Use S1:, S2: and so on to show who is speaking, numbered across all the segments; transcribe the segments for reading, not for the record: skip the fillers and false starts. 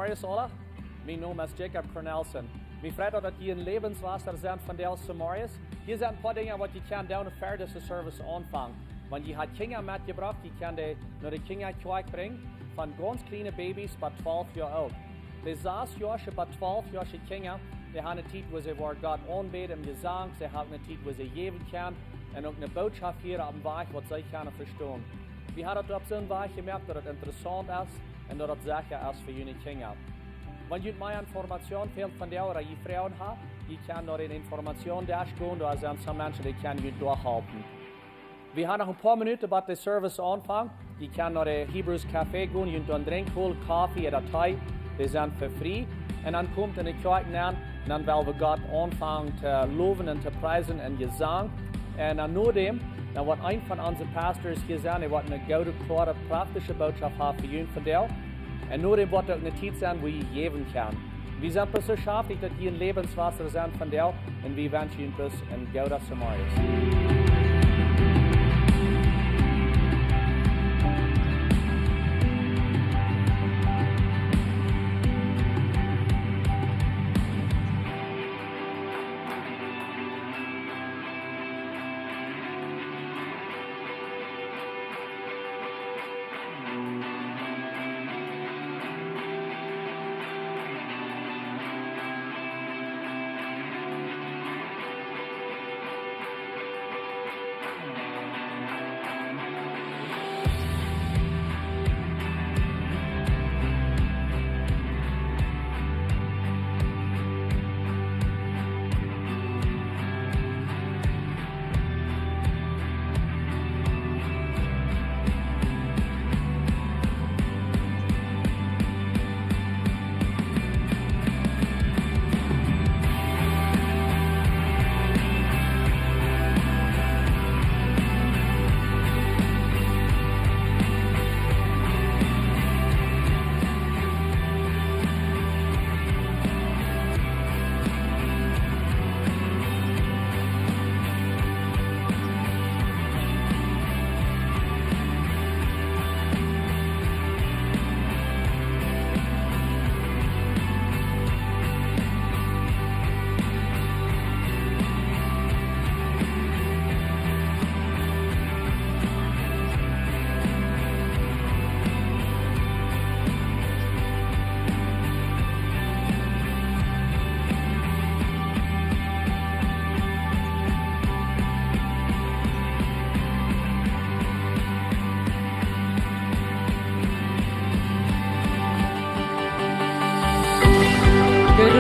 S1: Morgens alle. Mijn naam is Jacob Cornelsen. Mijn vriend dat je een levenswasser zijn van deze morgens. Hier zijn een paar dingen wat je kan doen voor deze service aanvangen. Want je had kinderen metgebracht, die kan die naar de kinderkerk brengen. Van ganz kleine baby's bij 12 jaar oud. De 6-jarige bij 12-jarige kinderen, die hebben een tijd waar ze voor God aanbeden en gezang. Ze hebben een tijd waar ze geven kan. En ook een boodschap hier op de weg wat zij kunnen verstaan. We hebben het op zo'n weg gemerkt dat het interessant is en dat het zeker is voor jullie kinderen. Wanneer je meer informatie veel van jou dat je vrouwen hebt, je kan naar de informatie gaan, daar zijn some mensen die kunnen je doorhelpen. We hebben nog een paar minuten bij de service aanvangen. Je kan naar de Hebrews Café gaan, je kunt drinken, holen, koffie en thee. Die zijn voor vrij. En dan komt in de kerk aan, dan willen we God aanvangen te loven en te prijzen en gezang. En dan nadem, dan wordt een van onze pastors gezegd, hij wordt een goede, klare, praktische boodschap hebben voor jullie van jou. En nadem wordt ook een tijd zijn waar je geven kan. We zijn dus zo schaftig dat je een levenswasser zijn van jou. En we wensen je dus een goede Samaris.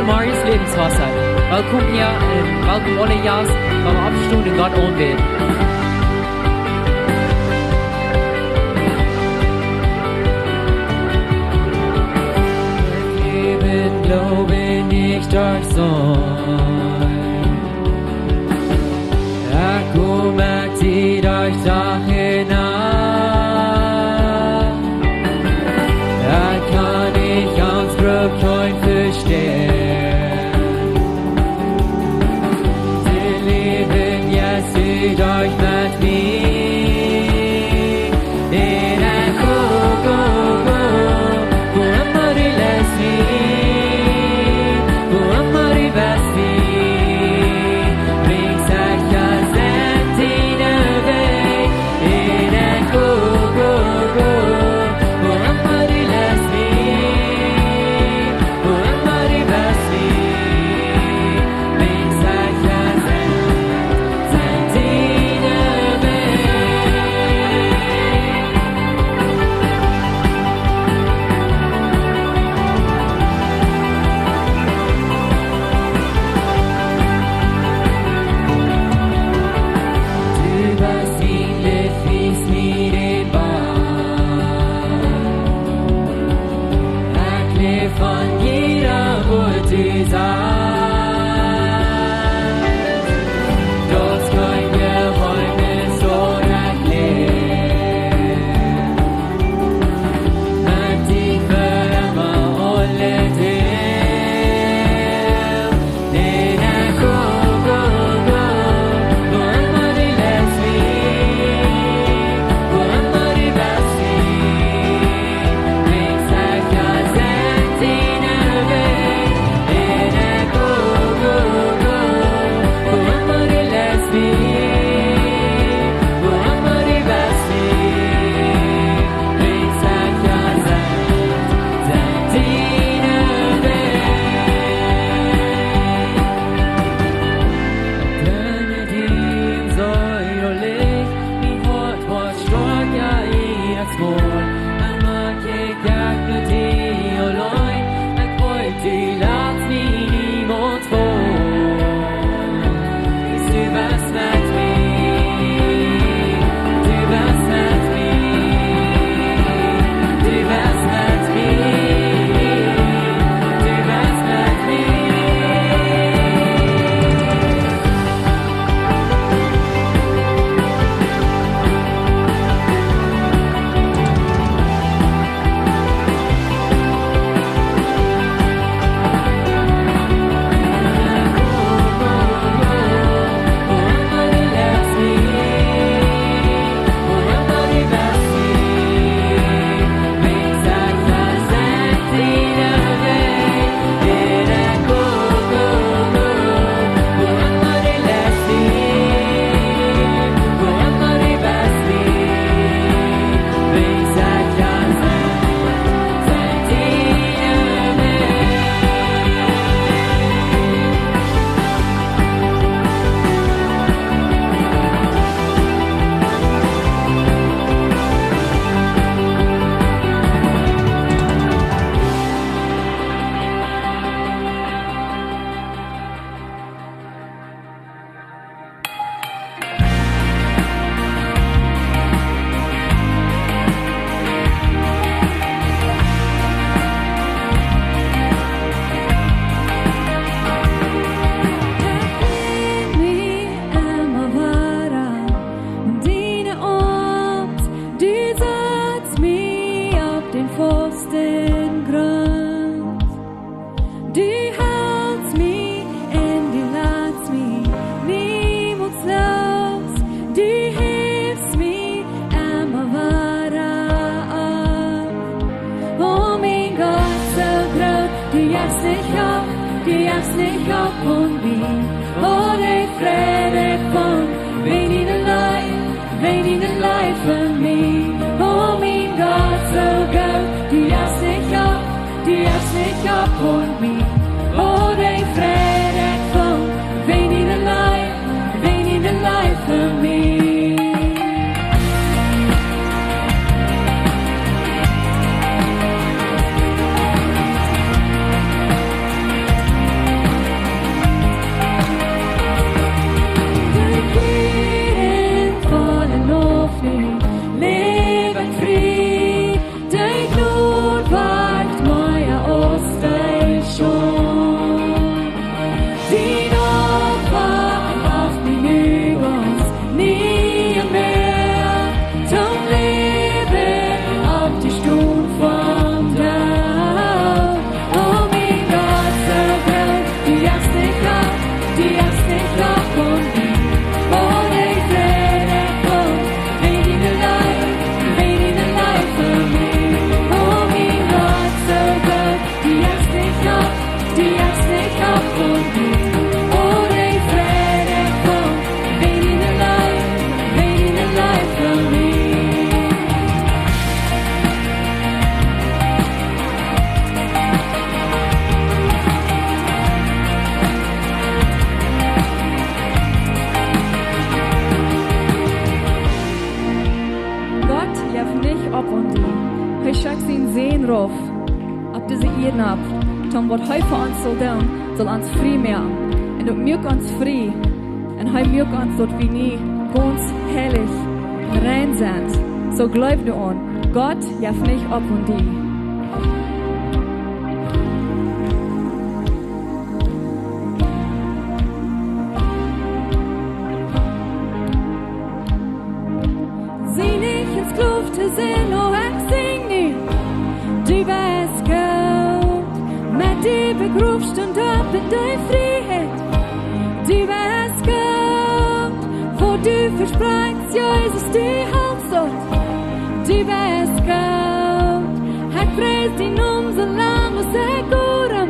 S2: Marius Lebenswasser. Welkom hier, welkom alle Jahres beim Abstunde in Gott anbeten. Leben, glaube nicht euch soll. Da kümmert zieht euch Sachen an. Da kann ich ans Brückchen verstehen. Seht euch mit mir in ein Go, wo immer die lässt mich, wo immer die best mich, bringt sich das End in den Weg, in ein Go, wo immer die lässt mich, wo immer die best
S3: Du hältst mich und du lässt mich niemals los. Du hilfst mich immer weiter auf. Oh mein Gott, so groß, du jagst nicht ab und wie. Oh, der Friede von wen in der Leid für mich. Oh mein Gott, so groß, du jagst nicht ab und wie. Oh, der Friede von wen in der Leid für mich. Op deze eernap, Tom wat hij voor ons zal doen, zal ons vrij maken. En dat maakt ons vrij. En hij maakt ons dat we niet ganz heilig en rein zijn. So glaub du an, Gott jaf nicht ab und die. Sieh nicht ins Kluft, sehen, oh, ich sing nicht. Du weißt Gott, mit dir begrufst und ab in deine Freiheit. Du weißt Gott, wo du versprichst, Jesus, du hältst dort. Du weißt Gott, hij preist ihn so lang, was gut.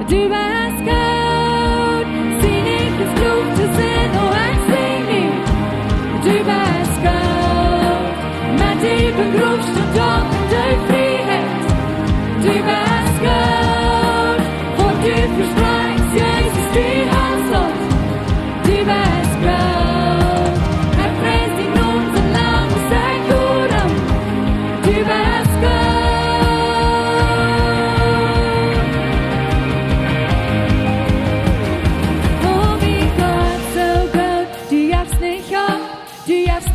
S3: Du weißt Gott, sieh nicht ins Kluft, sehen, oh, ich sing nicht. Du weißt Gott, mit dir begrufst und ab in deine Freiheit. Du weißt Gott, wo du versprichst, Jesus, du hältst dort. Du weißt Gott, hij preist ihn so lang, was gut. Du weißt Gott. Oh, wie Gott, so gut, du jagst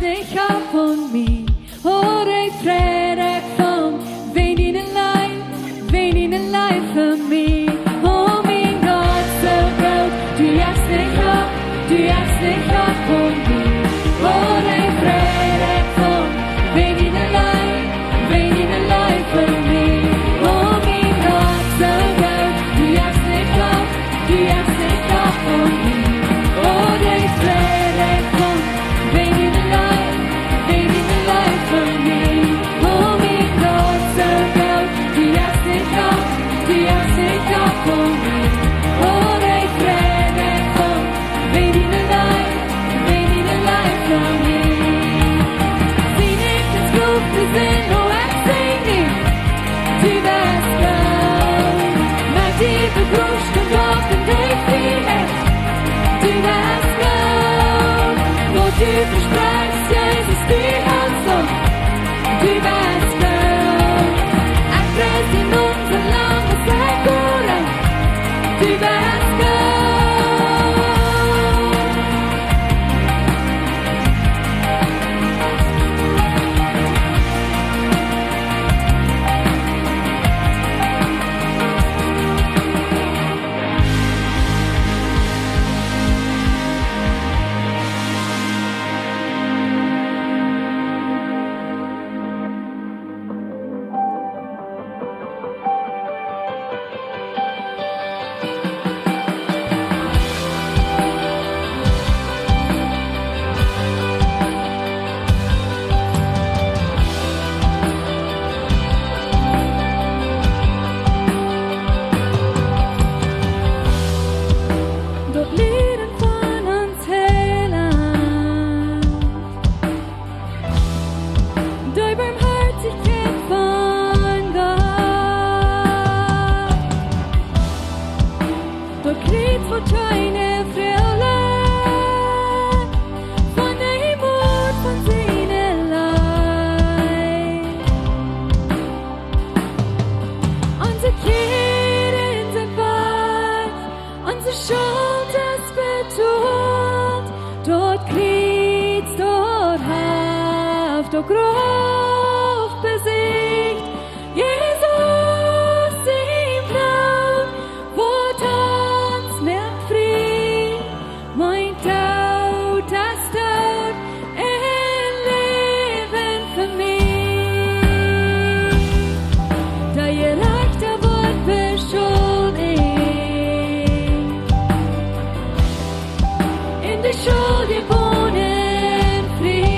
S3: nicht ab von mir. Oh, der Friede kommt, wen in den Leid für mich. Oh, mein Gott, so gut, du jagst nicht ab von mir. Oh, der Friede kommt, wen in den Leid für mich. Oh, mein Gott, so gut, du jagst nicht ab von mir. Oh, der Friede kommt, wen in den Leid für mich. Oh, mein Gott, so gut, du jagst nicht ab von mir. Oh, der Friede kommt, wen in den Leid für mich. Sieh nicht ins Luft, wir sind, oh, ich sing nicht. Du weißt Gott, mit dir begruscht und auf in der Freiheit. Du weißt Gott, wo du versprichst, Jesus, du hältst dort. Du weißt Gott, ich preis ihn so lang, was gut. Du weißt Gott. Voor kreet wordt keine Freude, von der Mut von Siene Leid. Unsere Kehren sind weit, unsere Schuld ist betont. Dort kriegst, dort haft, dort Gruft besiegt. Jesus im Blut, wo uns mehr Fried. Mein Tod, das Tod, ein Leben für mich. Da ihr leichter Wort beschuldigt. In der Schuld ihr wohnen fried.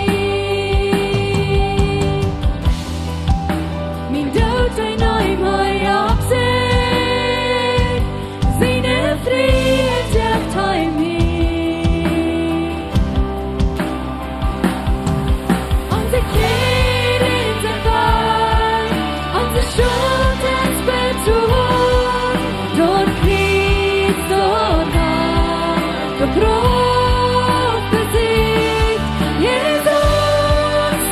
S3: Min Tod ein neu Absicht. Seine Fried jagt heim mich. Unsere Kehren sind weit, unsere Schuld ist betont. Dort kriegst, dort haft, dort Gruft besiegt. Jesus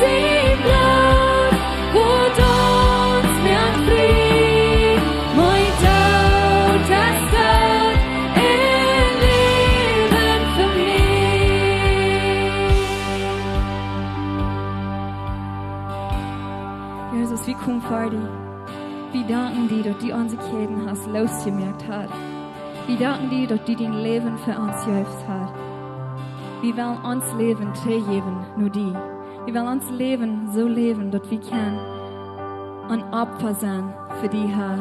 S3: im Blut, wo uns mehr Fried. Mein Tod, das Tod, ein Leben für mich. Jesus, wie kommt vor dir? Wir danken dir, dass du unsere Ketten hast losgemerkt hat. Wir danken dir, dass du dein Leben für uns geöffnet hast. Wir wollen uns Leben geben, nur die. Wir wollen uns Leben so leben, dass wir können ein Opfer sein für die Herr.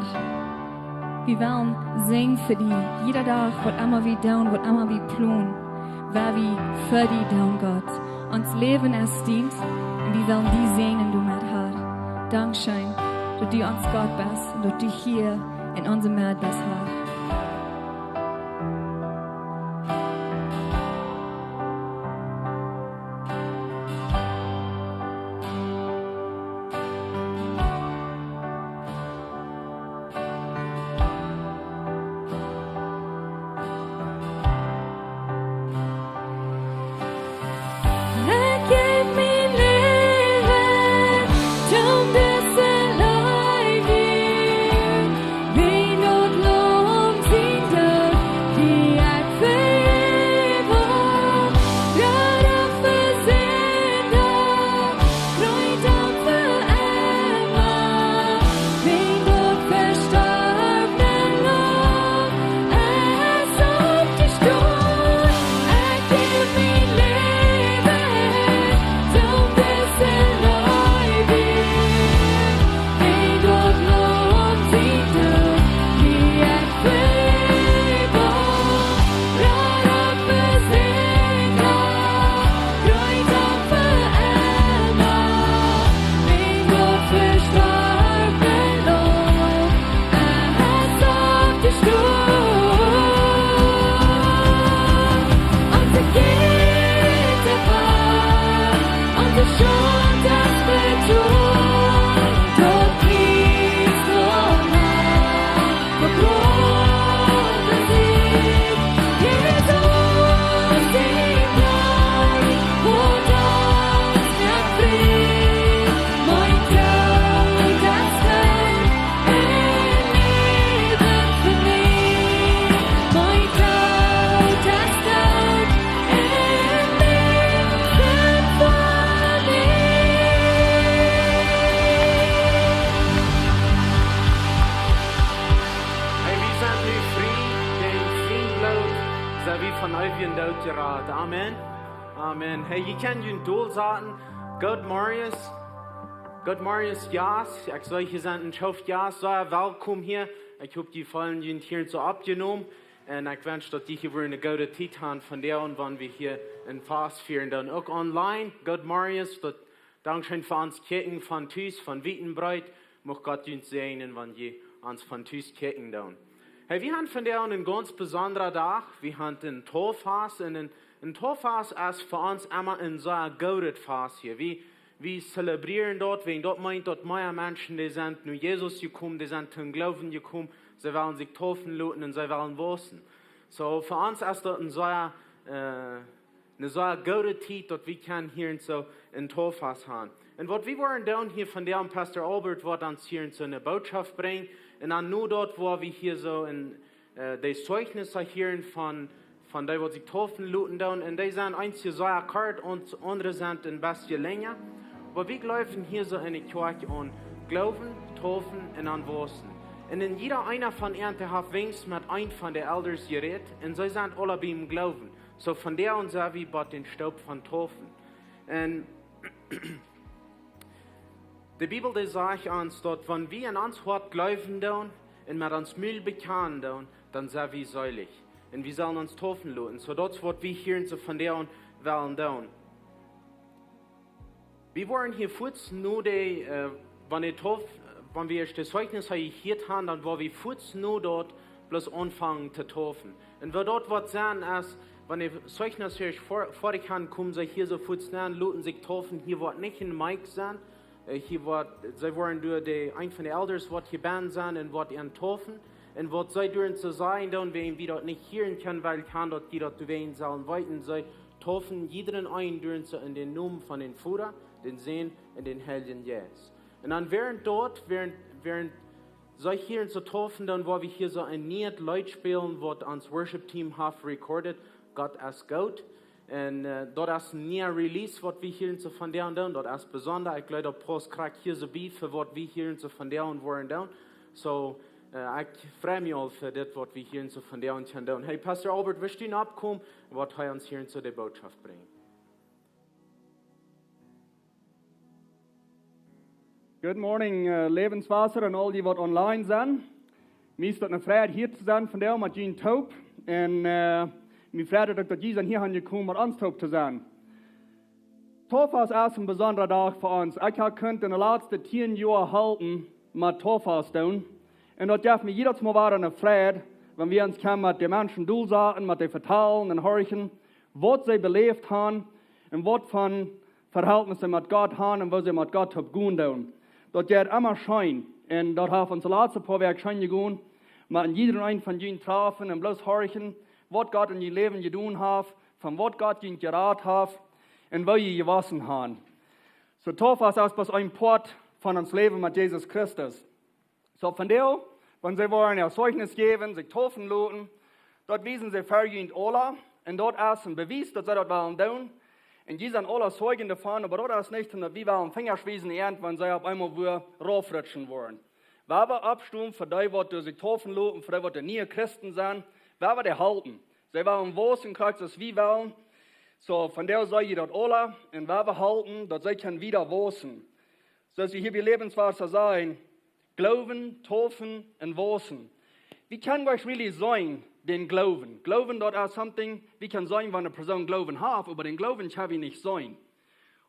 S3: Wir wollen singen für die. Jeder Tag, was immer wir tun, was immer wir tun, weil wir für die tun, Gott. Uns Leben ist dient und wir wollen die sehen, du mit Herr. Dankeschön, dass du uns Gott bist und dass du hier in unserem Welt bist, Herr. Gib mir Leben, zum dessen Leib wir, wie Notlohn sind die Vergebung, gerade für Sünder, Freund und für immer, wie Gott verstorbenen Lohn, es auf die Stunde, gib mir Leben, zum dessen Leib wir, wie Gott lohnt sich durch die Vergebung, gerade für Sünder, Freund und für immer, wie Gott verstorbenen Lohn, es auf die Stunde. Unsere Kette war, unsere Schuld ist betont. Dort kriegst du nach, wo Gott besiegt. Jesus im Blut, wo uns mehr Fried. Mein Tod, das Tod, ein Leben für mich. Mein Tod, das Tod, ein Leben für mich.
S4: Hey, wir sind nu vrij, den vriendlood, zijn we van euch dood geraten. Amen. Amen. Hey, je kent je doel zaten. God Marius, ja. Ik zou je zijn een schoft ja, zo welkom hier. Ik hoop die vallen je hier zo opgenomen. En ik wens dat die hier weer een goede tijd hebben van der en wanneer we hier een fast vieren. Dan ook online. God Marius, dat dankzij voor ons kijken van thuis, van Wittenbreid. Mag Gott uns segnen, wenn je uns von thuis kijken doen. Hey, wir haben von der einen ganz besonderen Tag. Wir haben den Tauffast. Und ein Tauffast ist für uns immer ein sehr gutes Fast hier. Wir zelebrieren dort, wenn dort meint, dort mehr Menschen, die sind nur Jesus gekommen, die sind zum Glauben gekommen, sie wollen sich taufen lassen und sie wollen wissen. So für uns ist das eine so gute Zeit, dass wir hier so in Tauffast haben. Und was wir wollen down hier von der und Pastor Albert wird uns hier so eine Botschaft bringen. Und dann nur dort, wo wir hier so in die Zeugnisse hören von der, was sie taufen looten down. Und die sind einzige so kort und andere sind ein bisschen länger. Aber wir laufen hier so in die Kirche und glauben, taufen und anwursten. Und in jeder einer von ihnen hat wenigstens mit einem von den Elders geredet. Und sie sind alle bei ihm glauben. So von der und so wie bei den Staub von Taufen. Und die Bibel die sagt uns dort, wenn wir in uns Wort glauben und mit uns Müll bekennen, dann sind wir seilig. Und wir sollen uns taufen lassen. So das wird wir hier so von der und wollen tun. Wir wollen hier kurz nur die, wenn wir das Zeugnis hier haben, dann wollen wir kurz nur dort bloß anfangen zu taufen. Und wer dort wird sagen, als wenn die Zeugnis hier vor die Hand kommen, sie hier so kurz näher, lassen sich taufen, hier wird nicht ein Mic sein. Hier wird, sie wollen durch ein von den Elders wird hier band sein und wird ihren taufen. Und was sie dürfen zu sein, dann wir ihn dort nicht hören können, weil kann dort die dort zu wehen sollen weiten, sie taufen jeden einen dürfen sie in den Namen von den Vater, den Sohn und den Heiligen Geist. Und dann während sie hier zu taufen, dann wollen wir hier so ein Lied Leute spielen, was uns Worship-Team hat recorded, Gott ist Gott. Und dort ist ein neuer Release, was wir hier so von der und dann, dort ist besonders, ich glaube, Post kriegt hier so bei, für was wir hier so von der und wollen dann. So, ich freue mich auch für das, was wir hier so von der und dann. Hey, Pastor Albert, willst du ihn abkommen, was er uns hier so die Botschaft bringen?
S5: Good morning, Lebenswasser und all die, die online sind. Mir ist eine Freude, hier zu sein, von der mit Jean Taub. Und mir freut mich, dass Jesus hier gekommen mit uns Taub zu sein. Tauffast ist ein besonderer Tag für uns. Ich könnte in den letzten 10 Jahren halten mit Tauffast tun. Und das gibt mir jedes Mal wieder eine Freude, wenn wir uns mit den Menschen durchsagen, mit den vertellen und horchen, was sie belebt haben und was von Verhältnisse mit Gott haben und was sie mit Gott haben tun. Das geht immer schön. Und das hat uns die letzten paar Wochen schön gegangen. Mit jedem einen von ihnen treffen und bloß horchen, was Gott in ihr Leben getan hat, von was Gott ihnen geraten hat und wo sie gewassen haben. So Tauffast ist bloß ein Part von uns Leben mit Jesus Christus. So von der, wenn sie wollen ihr Zeugnis geben, sich taufen lassen, dort wiesen sie vergehend alle und dort ist ein Beweis, dass sie das wollen tun. Und die sind alle Zeugen davon, aber dort ist nicht, dass wir wollen Fingerschwießen wenn sie auf einmal wieder raufrutschen wollen. Wer wir abstimmen für die, die sich taufen lassen, für die, die nie Christen sind, wer wir die halten. Sie wollen wissen, dass wir wollen. So von der sage ich das alle, und wer wir halten, dass sie können wieder wissen. So dass sie hier wie Lebenswasser sein, Glauben, Taufen und Wissen. Wie kann wir really sein, den Glauben? Glauben, das ist something, wie kann sein, wenn eine Person Glauben hat, aber den Glauben kann ich nicht sein.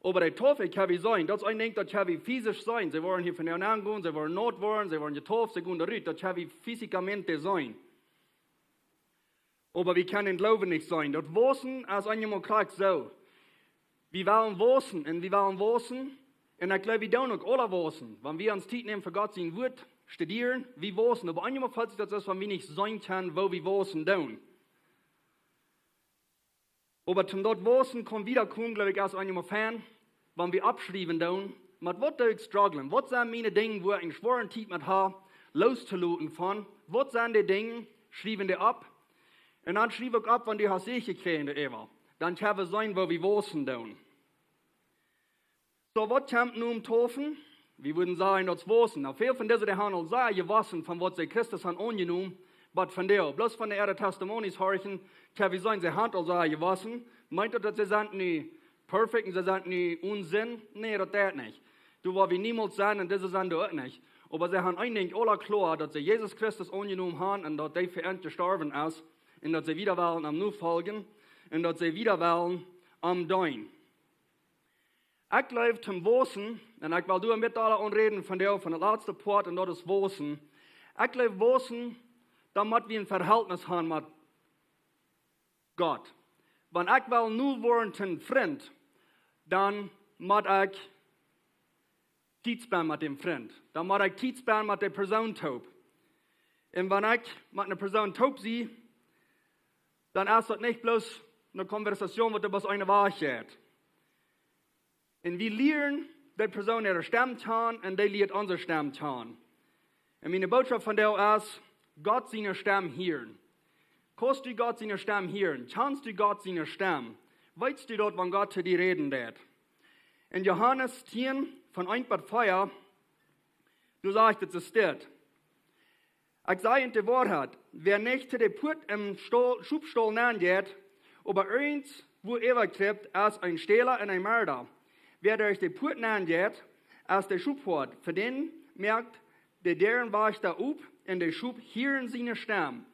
S5: Aber die Taufe kann ich sein. Das ist ein Ding, das kann ich physisch sein. Sie wollen hier von der angehen, sie wollen not werden, sie wollen getauft, sie gehen da rein. Das kann ich physikamente sein. Aber wir können den Glauben nicht sein. Das Wissen ist einmal klar so. Wir wollen wissen und wir wollen wissen. Und ich glaube, wir tun auch alle wissen. Wenn wir uns Zeit nehmen für Gott sein Wort, studieren, wir wissen. Aber einmal fällt sich das aus, wenn wir nicht sein können, wo wir wissen tun. Aber zum dort wissen kommen wiederkommen, glaube ich, erst einmal Fan, wenn wir abschreiben tun, mit was tue ich strugglen? Was sind meine Dinge, wo ich einen schweren Zeit mit habe, loszuluten von? Was sind die Dinge, schreiben die ab? Und dann schreibe ich ab, wenn die hast sicher kriegen, Eva. Dann kann es sein, wo wir wissen tun. So, was kommt nun Taufen? Wir würden sagen, das Wissen. Auf viele von diesen, die haben sehr gewassen, von was sie Christus haben angenommen, aber von der, bloß von der Erde Testimonies horchen, kann wir sagen, sie haben all sehr gewassen. Meint ihr, dass sie sind nicht perfekt und sie sind nicht Unsinn? Nee, das ist nicht. Du, wo wir niemals sein, und diese sind auch nicht. Aber sie haben eigentlich alle klar, dass sie Jesus Christus angenommen haben und dass der für uns gestorben ist. Und dass sie wieder wollen am Nachfolgen und dass sie wieder wollen am Dein. Ich glaube zum Wissen, und ich will du mit alle reden von der letzten Part und das Wissen. Ich glaube Wissen, damit wir ein Verhältnis haben mit Gott. Wenn ich will nur werden ein Freund, dann muss ich Zeit sparen mit dem Freund. Dann muss ich Zeit sparen mit der Person taub. Und wenn ich mit einer Person taub sehe, dann ist das nicht bloß eine Konversation, die über eine Wahrheit geht. Und wir lernen, die Person ihre Stimme tun und die lernt unsere Stimme tun. Und meine Botschaft von der ist, Gott seine Stimme hören. Kannst du Gott seine Stimme hören? Kannst du Gott seine Stimme? Weißt du dort, wann Gott zu dir reden wird? In Johannes 10 von 1 bis 4, du sagst, es ist das. Ich sage in der Wahrheit, wer nicht zu der Put im Schubstuhl geht, aber eins, wo er kriegt, als ein Stehler und ein Mörder. Wer durch die Put geht, als der Schubhort, für den merkt, der deren war ich da up, und der Schub hören seine Stimme.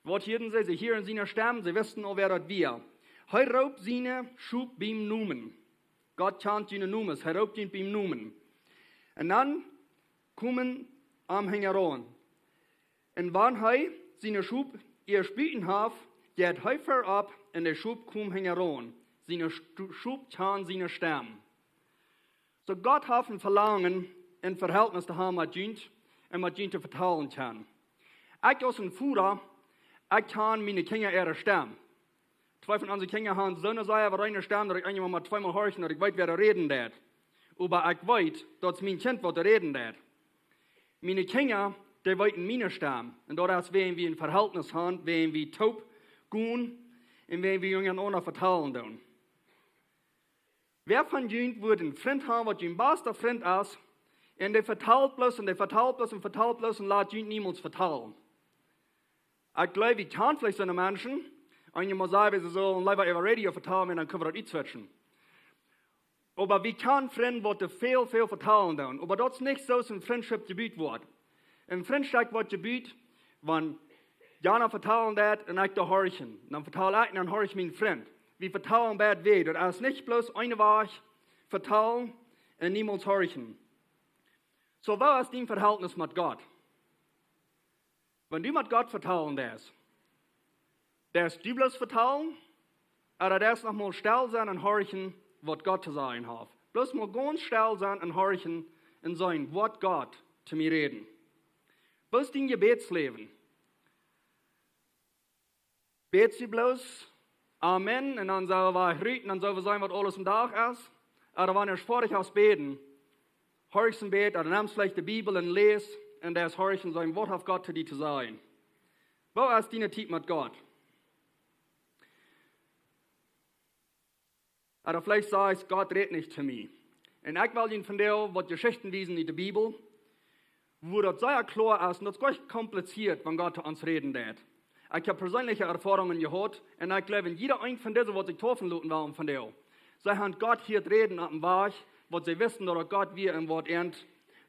S5: Was hören sie? Sie hören seine Stimme, sie wissen auch, wer das wir. Hij raubt seine Schub beim Numen. Gott chant seine Numen, hij raubt ihn beim Numen. Und dann kommen Anhänger an. Und wenn hij seine Schub ihr spielen hat, geht hij ab und der Schub kommt heran. Seine Schub chant seine Stimme. So Gott hat ein Verlangen, ein Verhältnis zu haben mit Jint und mit Jint zu vertellen kann. Ich als ein Führer, ich kann meine Kinder ihre Stimme. Zwei von unseren Kindern haben so eine Sache, aber eine Stimme, dass ich irgendwann mal zweimal horchen, dass ich weiß, wer da reden wird. Aber ich weiß, dass mein Kind, was da reden wird. Meine Kinder, die wollten meine Stimme. Und dort werden wir ein Verhältnis haben, werden wir taub gehen und werden wir jungen auch noch vertellen tun. Wer von euch würde einen Freund haben, was ein bester Freund ist, und der verteilt bloß und der verteilt bloß und verteilt bloß und lässt euch niemals verteilen? Ich glaube, ich kann vielleicht so eine Menschen, und ich muss sagen, wir sollen lieber über Radio verteilen, und dann können wir das nicht switchen. Aber wir können Freunde, die viel verteilen tun. Aber das ist nicht so, dass ein Freundschaft gebiet wird. Ein Freundschaft wird gebiet, wenn Jana verteilen wird und ich da horchen. Dann verteile ich und dann horch meinen Freund. Wir verteilen bad weh. Das ist nicht bloß eine Wahrheit verteilen und niemals horchen. So, was ist dein Verhältnis mit Gott? Wenn du mit Gott verteilen darfst du bloß verteilen, oder darfst noch mal still sein und horchen, was Gott zu sagen hat. Bloß mal ganz still sein und horchen und sagen, was Gott zu mir reden. Was ist dein Gebetsleben? Betest du bloß Amen und dann soll wir reden, dann soll wir sagen, was alles im Tag ist? Oder wenn du vor dich aus beten, horchst ein Bet, oder nimmst vielleicht die Bibel und lest, und das horchen und sagen, was hat Gott zu dir zu sagen? Wo ist deine Zeit mit Gott? Oder vielleicht sagst du, Gott redet nicht zu mir. Und ich will Ihnen von der, was Geschichten lesen in der Bibel, wo das sehr klar ist, und das ist gar nicht kompliziert, wenn Gott zu uns reden wird. Ich habe persönliche Erfahrungen gehabt, und ich glaube, jeder ein von diesen, was ich taufen lassen will, von der, sie haben Gott hier reden am Weg, was sie wissen, dass Gott wir im Wort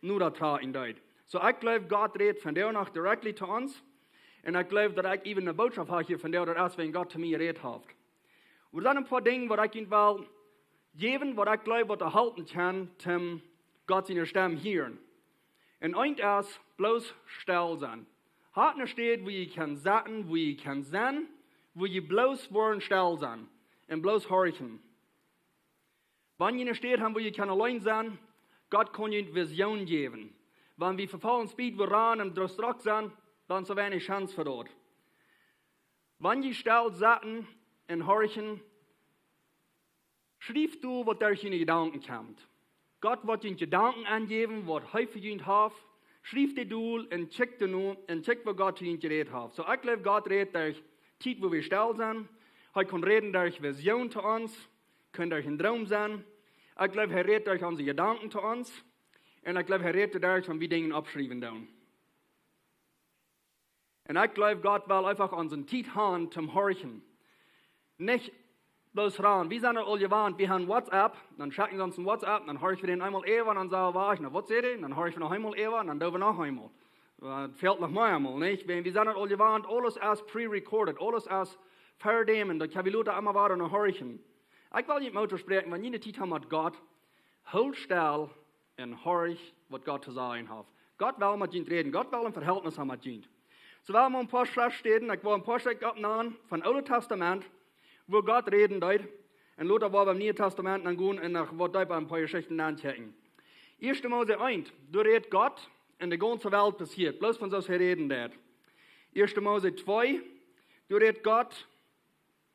S5: nur da tragen deit. So ich glaube, Gott redet von der nach directly zu uns, und ich glaube, dass ich eben eine Botschaft habe hier von der, dass wenn Gott zu mir redet hat. Und dann ein paar Dinge, was ich Ihnen will geben, was ich glaube, was erhalten kann, zum Gott seine Stimme hören. Und eins ist, bloß still sein. Hat eine Stadt, wo ihr kann sagen, wo ihr kann sehen, wo ihr bloß wollen still sein und bloß horchen. Wenn ihr eine Stadt haben, wo ihr kann allein sein, Gott kann ihnen Vision geben. Wenn wir verfallen Speed, wo ran und durchstruck sind, dann ist so wenig Chance für dort. Wenn ihr still sagen und horchen, schrieb du, was durch in die Gedanken kommt. Gott wird ihnen Gedanken angeben, was häufig ihnen hat. Schrieb die du und check den nun und check, wo Gott ihnen geredet hat. So, ich glaube, Gott redet durch Zeit, wo wir still sind. Er kann reden durch Vision zu uns, kann durch einen Traum sein. Ich glaube, er redet durch unsere Gedanken zu uns. Und ich glaube, er redet durch, wenn wir Dinge abschreiben tun. Und ich glaube, Gott will einfach unseren Zeit haben zum Horchen. Nicht bloß ran. Wir sind alle gewarnt, wir haben WhatsApp, dann schicken sie uns ein WhatsApp, dann höre ich den einmal eher, dann sagen wir, na, was seht ihr? Dann höre ich noch einmal eher, dann dürfen wir noch einmal. Das fehlt noch mal einmal, nicht? Wir sind alle gewarnt, alles ist pre-recorded, alles ist verdehmen, da kann ich Leute einmal warten und horchen. Ich will nicht mehr sprechen, wenn ihr eine Zeit haben mit Gott, hold still und horch, was Gott zu sagen hat. Gott will mit ihnen reden, Gott will ein Verhältnis haben mit ihnen. So wollen wir ein paar Schriftstellen, ich will ein paar Stück abnehmen vom Alten Testament, wo Gott reden deit. Und Luther war beim Neuen Testament dann gehen und nach was deit ein paar Geschichten nachchecken. 1. Mose 1, da redet Gott in der ganzen Welt passiert, bloß von so reden deit. 1. Mose 2, da redet Gott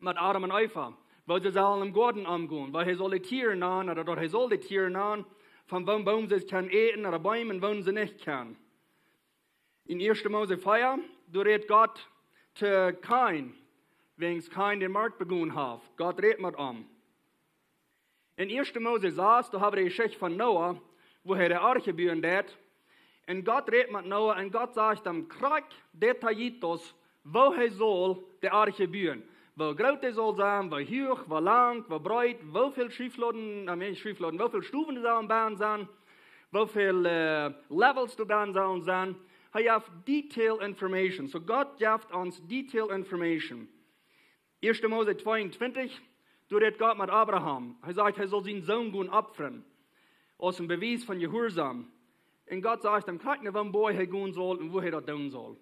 S5: mit Adam und Eva, weil sie sollen im Garten umgehen, weil er soll die Tiere nahen, oder dort er soll die Tiere nahen, von wem Baum sie können eten, oder Bäumen, wo sie nicht können. In 1. Mose 4, da redet Gott zu Kain, wegen Kain den Markt begonnen hat. Gott redet mit ihm. In 1. Mose 6, da haben wir die Geschichte von Noah, wo er die Arche bauen hat. Und Gott redet mit Noah und Gott sagt ihm, krieg Detaillitos, wo er soll die Arche bauen. Wo groß er soll sein, wo hoch, wo lang, wo breit, wo viel Schiefladen, wo viel Stufen sollen bauen sein, wo viel Levels du dann sollen sein. Er hat detailed information. So Gott gibt uns detailed information. 1. Mose 22, da redet Gott mit Abraham. Er sagt, er soll seinen Sohn gehen opfern. Aus dem Beweis von Gehorsam. Und Gott sagt ihm, krieg nicht, wo er gehen soll und wo er das tun soll.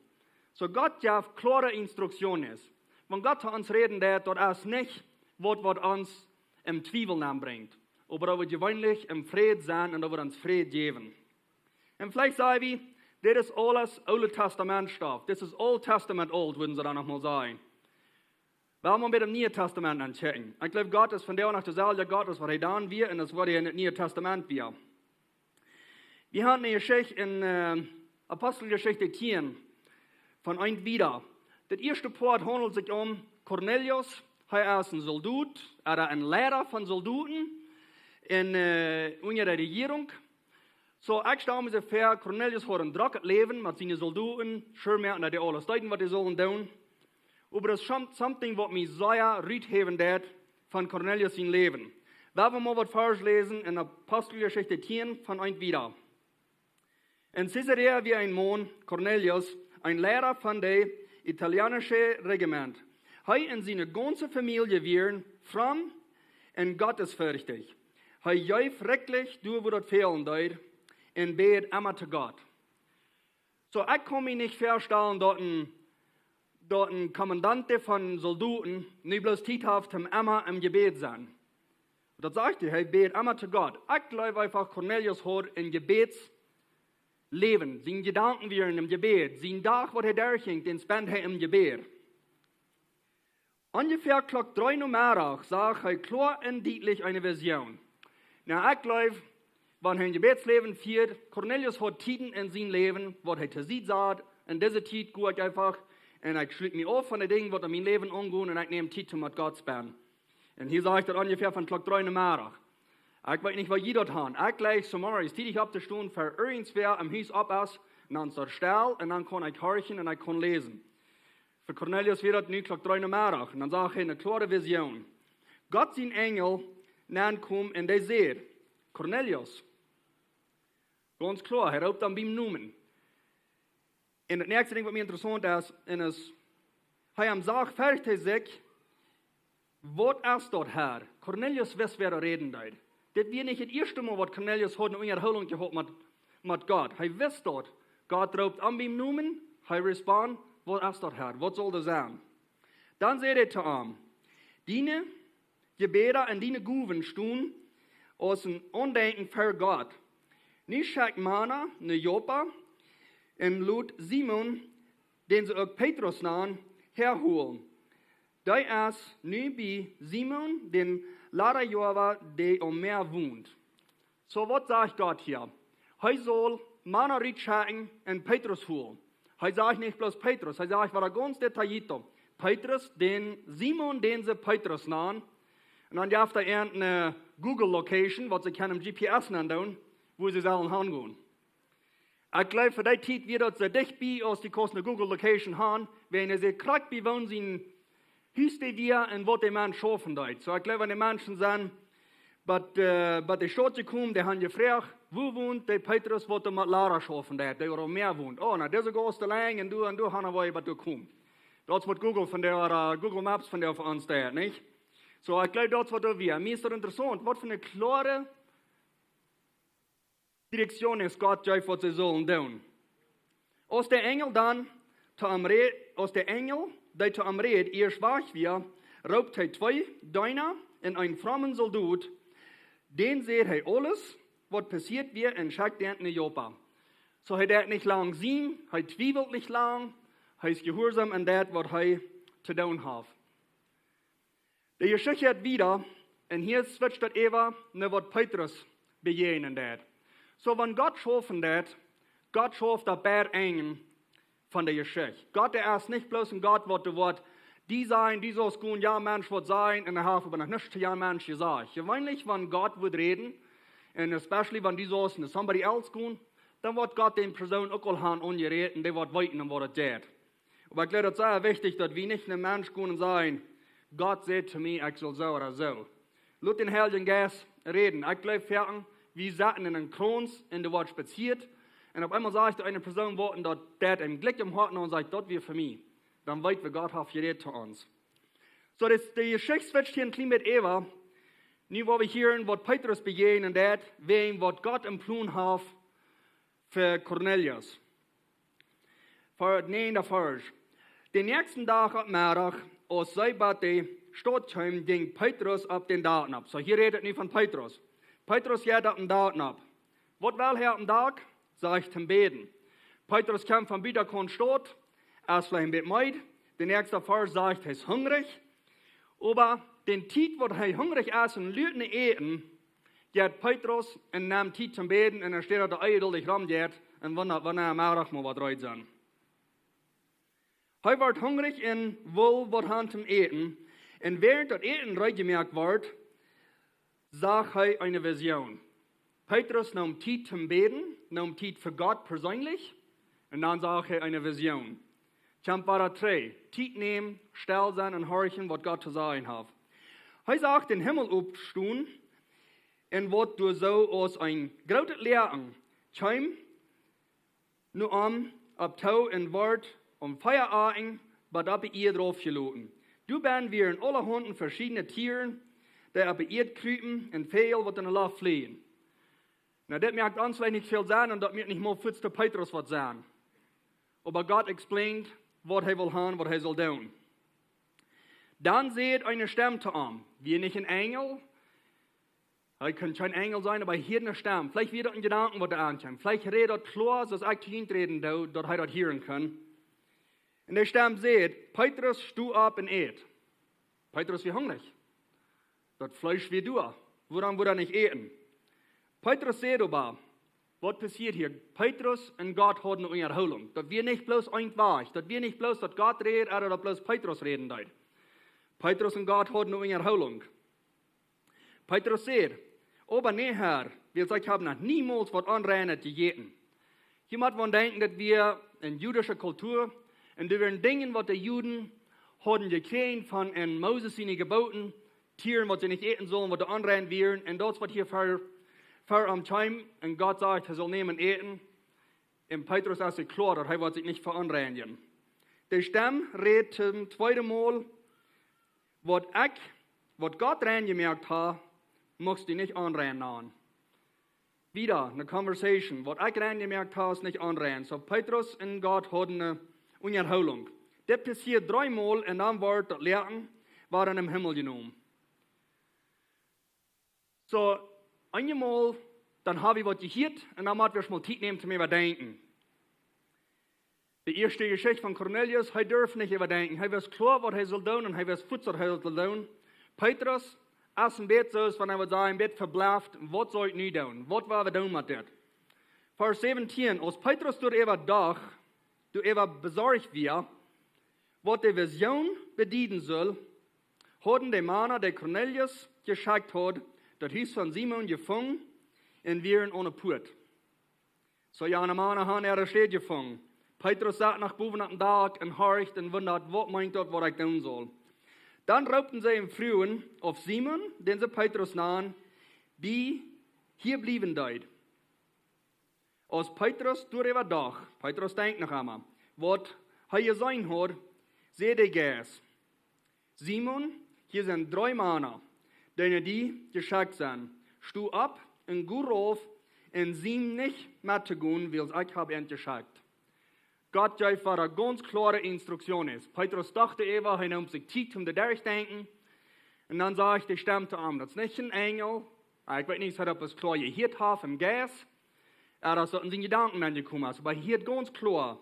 S5: So Gott gibt klare Instruktionen. Wenn Gott zu uns reden, dort ist nicht, was uns im Zweifel bringt. Aber er wird gewöhnlich im Frieden sein und er wird uns Frieden geben. Und vielleicht sagen wir, das ist alles Old Testament Stoff. Das ist Old Testament old, würden sie dann nochmal sagen. Wir haben mit dem Neuen Testament anchecken. Ich glaube, Gott ist von der nach der selbe Gott, das was er dann wir und das was er in das Neue Testament wir. Wir haben eine Geschichte in Apostelgeschichte 10 von ein wieder. Das erste Part handelt sich um Cornelius. Er ist ein Soldat, er ist ein Lehrer von Soldaten in unserer Regierung. So, ich stelle mir so vor, Cornelius hat ein drückendes Leben mit seinen Soldaten, schön merken, dass die alles deuten, was die sollen tun. Aber das ist something, was mich sehr rütheben hat von Cornelius sein Leben. Wir wollen mal was vorlesen in Apostelgeschichte 10 von ein wieder. In Caesarea wie ein Mann, Cornelius, ein Lehrer von dem italienischen Regiment. Er und seine ganze Familie waren fromm und gottesfürchtig. Er jäuf rechtlich, wo das fehlen dort, und bet immer zu Gott. So, ich kann mir nicht vorstellen, dort ein Kommandante von Soldaten nicht bloß tithaft immer im Gebet sein. Das sagt er, bet immer zu Gott. Ich glaube einfach, Cornelius hat ein Gebetsleben. Seine Gedanken wären im Gebet. Sein Tag, was er durchging, den spendet er im Gebet. Ungefähr Glock 3 Uhr Mittag sah er klar und deutlich eine Vision. Na, ich glaube, wenn er ein Gebetsleben führt, Cornelius hat Tiden in seinem Leben, was er zu sehen sagt, und diese Tid gut einfach, und ich schließe mich auf von den Dingen, was in meinem Leben umgehen, und ich nehme Tid, um mit Gott zu spenden. Und hier sage ich das ungefähr von Glock 3 Uhr Mittag. Ich weiß nicht, was jeder tun. Ich gleich so morgen ist tätig ab der Stunde für irgendwer am Haus ab ist, und dann zur Stelle, und dann kann ich horchen und ich kann lesen. Für Cornelius wird das nicht Glock 3 Uhr Mittag, und dann sage ich eine klare Vision. Gott, sein Engel, nennt kommt und der sagt, Cornelius. Ganz klar, er ruft dann beim Namen. Und das nächste Ding, was mir interessant ist, ist, er am Sag fertig sich, was ist dort her? Cornelius weiß, wer er reden dort. Das wird nicht das erste Mal, was Cornelius hat in Erholung gehabt mit Gott. Er weiß dort. Gott ruft an beim Namen, er respondet, was ist dort her? Was soll das sein? Dann sagt er zu ihm, deine Gebete und deine Guven stehen aus dem Undenken für Gott. Nicht schickt Mana, ne Joppa, und lud Simon, den sie auch Petrus nahen, herholen. Da ist nu bei Simon, den Lara Jova, der um Meer wohnt. So, was sagt Gott hier? Er soll Mana schicken und Petrus holen. Er sagt nicht bloß Petrus, er sagt, war ganz detailliert. Petrus, den Simon, den sie Petrus nahen. Und dann darf er irgendeine Google-Location, was sie können im GPS nennen, wo sie sollen hingehen. Ich glaube, für die Zeit wird das so dicht bei, als die kosten eine Google-Location haben, wenn sie kriegt, wie wollen sie Hüs die wir und was die Menschen schaffen dort. So, ich glaube, wenn die Menschen sagen, bei der Stadt zu kommen, die haben gefragt, wo wohnt der Petrus, was der mit Lara schaffen dort, der oder mehr wohnt. Oh, na, das ist große Länge und du haben wir, was du kommst. Das wird Google von der, Google Maps von der für uns dort, nicht? So, ich glaube, das wird wir. Mir ist das interessant, was für eine klare Direktion ist Gott, was sie sollen tun. Aus der Engel dann, aus der Engel, der zu am Red, ihr schwach wir, raubt er 2 Deuner und einen frommen Soldat, den seht er alles, was passiert wird, und schickt er in Joppa. So er hat nicht lang sehen, er zwiebelt nicht lang, er ist gehorsam an das, was er zu tun hat. Die Geschichte hat wieder, und hier switcht das Eva, was Petrus begegnen hat. So, wenn Gott schaffen hat, Gott schafft das Bad Engen von der Geschichte. Gott, der ist nicht bloß ein Gott, was du Wort, die sein, die soll gut, ja, Mensch wird sein, und er hat aber noch nichts, ja, Mensch gesagt. Gewöhnlich, wenn Gott wird reden, und especially, wenn die so ist, somebody else gehen, dann wird Gott den Person auch haben ungeredet, und der wird weiten, was es geht. Aber ich glaube, das ist sehr wichtig, dass wir nicht ein Mensch gehen und sagen, Gott sagt zu mir, ich soll so oder so. Lass den Heiligen Geist reden. Ich glaube, wir saßen in einem Kranz, und der wird spaziert, und auf einmal sagt eine Person, dass der einen Blick im Herzen und sagt, das wird für mich. Dann weiß wir, Gott hat geredet zu uns. So, die Geschichte switcht hier ein bisschen mit Eva. Nu wo wir hören, was Petrus begegnet hat, wem was Gott im Plan hat für Cornelius. Für den Vers. Den nächsten Tag am Mittag, aus Seibate, Stadtheim, ging Petrus ab den Daten ab. So, hier redet nicht von Petrus. Petrus geht ab den Daten ab. Was will er am Tag? Sagt zum Beten. Petrus kam von Biederkorn Stadt, erst vielleicht ein bisschen meid. Der nächste Vers sagt, er ist hungrig. Aber den Tiet, wo er hungrig ist und Leute nicht eten, geht Petrus und nimmt Tiet zum Beten und er steht da eidelig rumgeht und wundert, wann er am Mittag mal was reut sein. Er wird hungrig und will was zum Eten. Und während das Eten reingemerkt wird, sagt er eine Vision. Petrus nimmt Tiet zum Beten, nimmt Tiet für Gott persönlich und dann sagt er eine Vision. Champ war 3. Tiet nehmen, still sein und horchen, was Gott zu sagen hat. Er sagt, den Himmel aufstehen und was du so aus ein großes Lehren chim, nur ab Tau und Wort Feierabend, was ab ihr drauf geloten. Du bist wir in alle Hunden verschiedene Tieren, die ab ihr kriepen und viel, was in der Luft fliehen. Na, das merkt uns vielleicht nicht viel sein und das wird nicht mal für Petrus was sein. Aber Gott explaint, was er will haben, was er soll tun. Dann seht eine Stimme zu ihm. Wir nicht ein Engel. Er könnte kein Engel sein, aber hier eine Stimme. Vielleicht wird ein Gedanken, was er ankommt. Vielleicht redet klar, dass ich zu ihm reden darf, dass er das hören kann. Und der Stimme sagt, Petrus, steh ab und ät. Petrus, wie hungrig. Das Fleisch wie du. Woran wird er nicht eten? Petrus sagt aber, was passiert hier? Petrus und Gott haben eine Erholung. Das wir nicht bloß ein Weg. Das wir nicht bloß, dass Gott redet, oder dass bloß Petrus reden darf. Petrus und Gott haben eine Erholung. Petrus sagt, aber nee, Herr, wir haben noch niemals was anreinen gegeben. Jemand von denken, dass wir in jüdischer Kultur und da werden Dinge, was die Juden haben gekriegt von Moses seine Geboten, Tieren, was sie nicht eten sollen, was sie anrennen werden, und das, was hier für am Time, und Gott sagt, er soll nehmen und eten, und Petrus ist klar, dass er wird sich nicht veranrennen. Der Stamm redet zum zweiten Mal, was Gott reingemerkt hat, musst du nicht anrennen. Wieder eine Conversation, was ich reingemerkt habe, ist nicht anrennen. So Petrus und Gott hatten eine Unerholung. Das passiert 3 Mal und dann wird das Lehren waren im Himmel genommen. So, einmal, dann habe ich was gehört und dann müssen wir mal Zeit nehmen, zum überdenken. Die erste Geschichte von Cornelius, er darf nicht überdenken. Er weiß klar, was er soll tun und er weiß Futter, was er soll tun. Petrus, als ein Bett so ist, wenn er sein Bett verbleibt, was soll ich nie tun? Was wollen wir tun mit das? Vers 17, als Petrus durch besorgt wird, was die Vision bedienen soll, haben die Männer, der Cornelius geschickt hat, das Haus von Simon gefangen und wir ohne Put. So ja, eine Männer haben er steht gefangen. Petrus sagt nach Buben am Tag und horcht und wundert, was meint dort, was ich tun soll. Dann raubten sie im Frühen auf Simon, den sie Petrus nahen, die hier blieben dort. Als Petrus durch war Dach, Petrus denkt noch einmal, was er gesehen hat, seht ihr Gas. Simon, hier sind 3 Männer, denen die geschickt sind. Stu ab und geh rauf und sie nicht mitzugehen, weil ich habe ihn geschickt. Gott gibt eine ganz klare Instruktion. Petrus dachte er nimmt sich Zeit, um da durchdenken. Und dann sah ich die Stimme zu ihm, das ist nicht ein Engel. Ich weiß nicht, ob es klar gehört hat im Gas. Das sollten seine Gedanken angekommen ist. Aber hier ganz klar,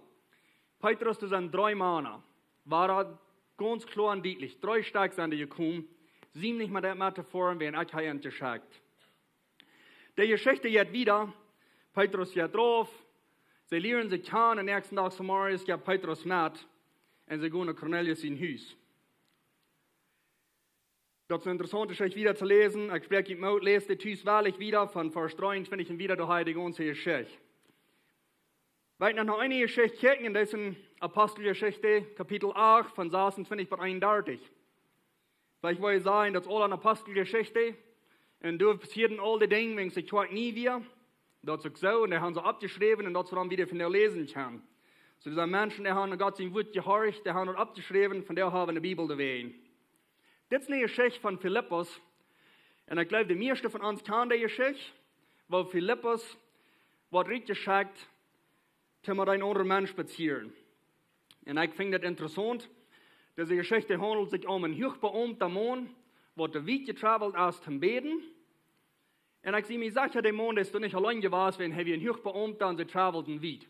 S5: Petrus, das sind 3 Männer. War ganz klar und deutlich. 3 Stück sind gekommen. Sie nicht mal das zu fahren, wenn ich hier geschickt. Die Geschichte jetzt wieder, Petrus geht drauf, sie lernen sich kennen, am nächsten Tag zum Morgen geht Petrus mit, und sie gehen nach Cornelius in Haus. Das ist interessant, ist wieder zu lesen. Ich spreche im Mut, lese die Haus wahrlich wieder, von Vers 23 wieder durch die ganze Geschichte. Weil noch eine Geschichte kicken, das ist in Apostelgeschichte, Kapitel 8, von 26 bis 31. Weil ich will sagen, das ist all eine Apostelgeschichte, und da passieren all die Dinge, wenn sie heute nie wieder. Das ist so, und die haben sie abgeschrieben, und das dann wieder von der lesen kann. So diese Menschen, die haben Gott sein Wort gehorcht, die haben das abgeschrieben, von der haben die Bibel dabei. Das ist eine Geschichte von Philippus. Und ich glaube, die meisten von uns kennen die Geschichte, weil Philippus wird richtig geschickt, mit einem anderen Mensch spazieren. Und ich finde das interessant. Diese Geschichte handelt sich um einen hochbeamten Mann, der weit getravelt ist zum Beten. Und ich sehe mir sicher, der Mann ist nicht allein gewesen, wenn er ein hochbeamter und sie travelten weit.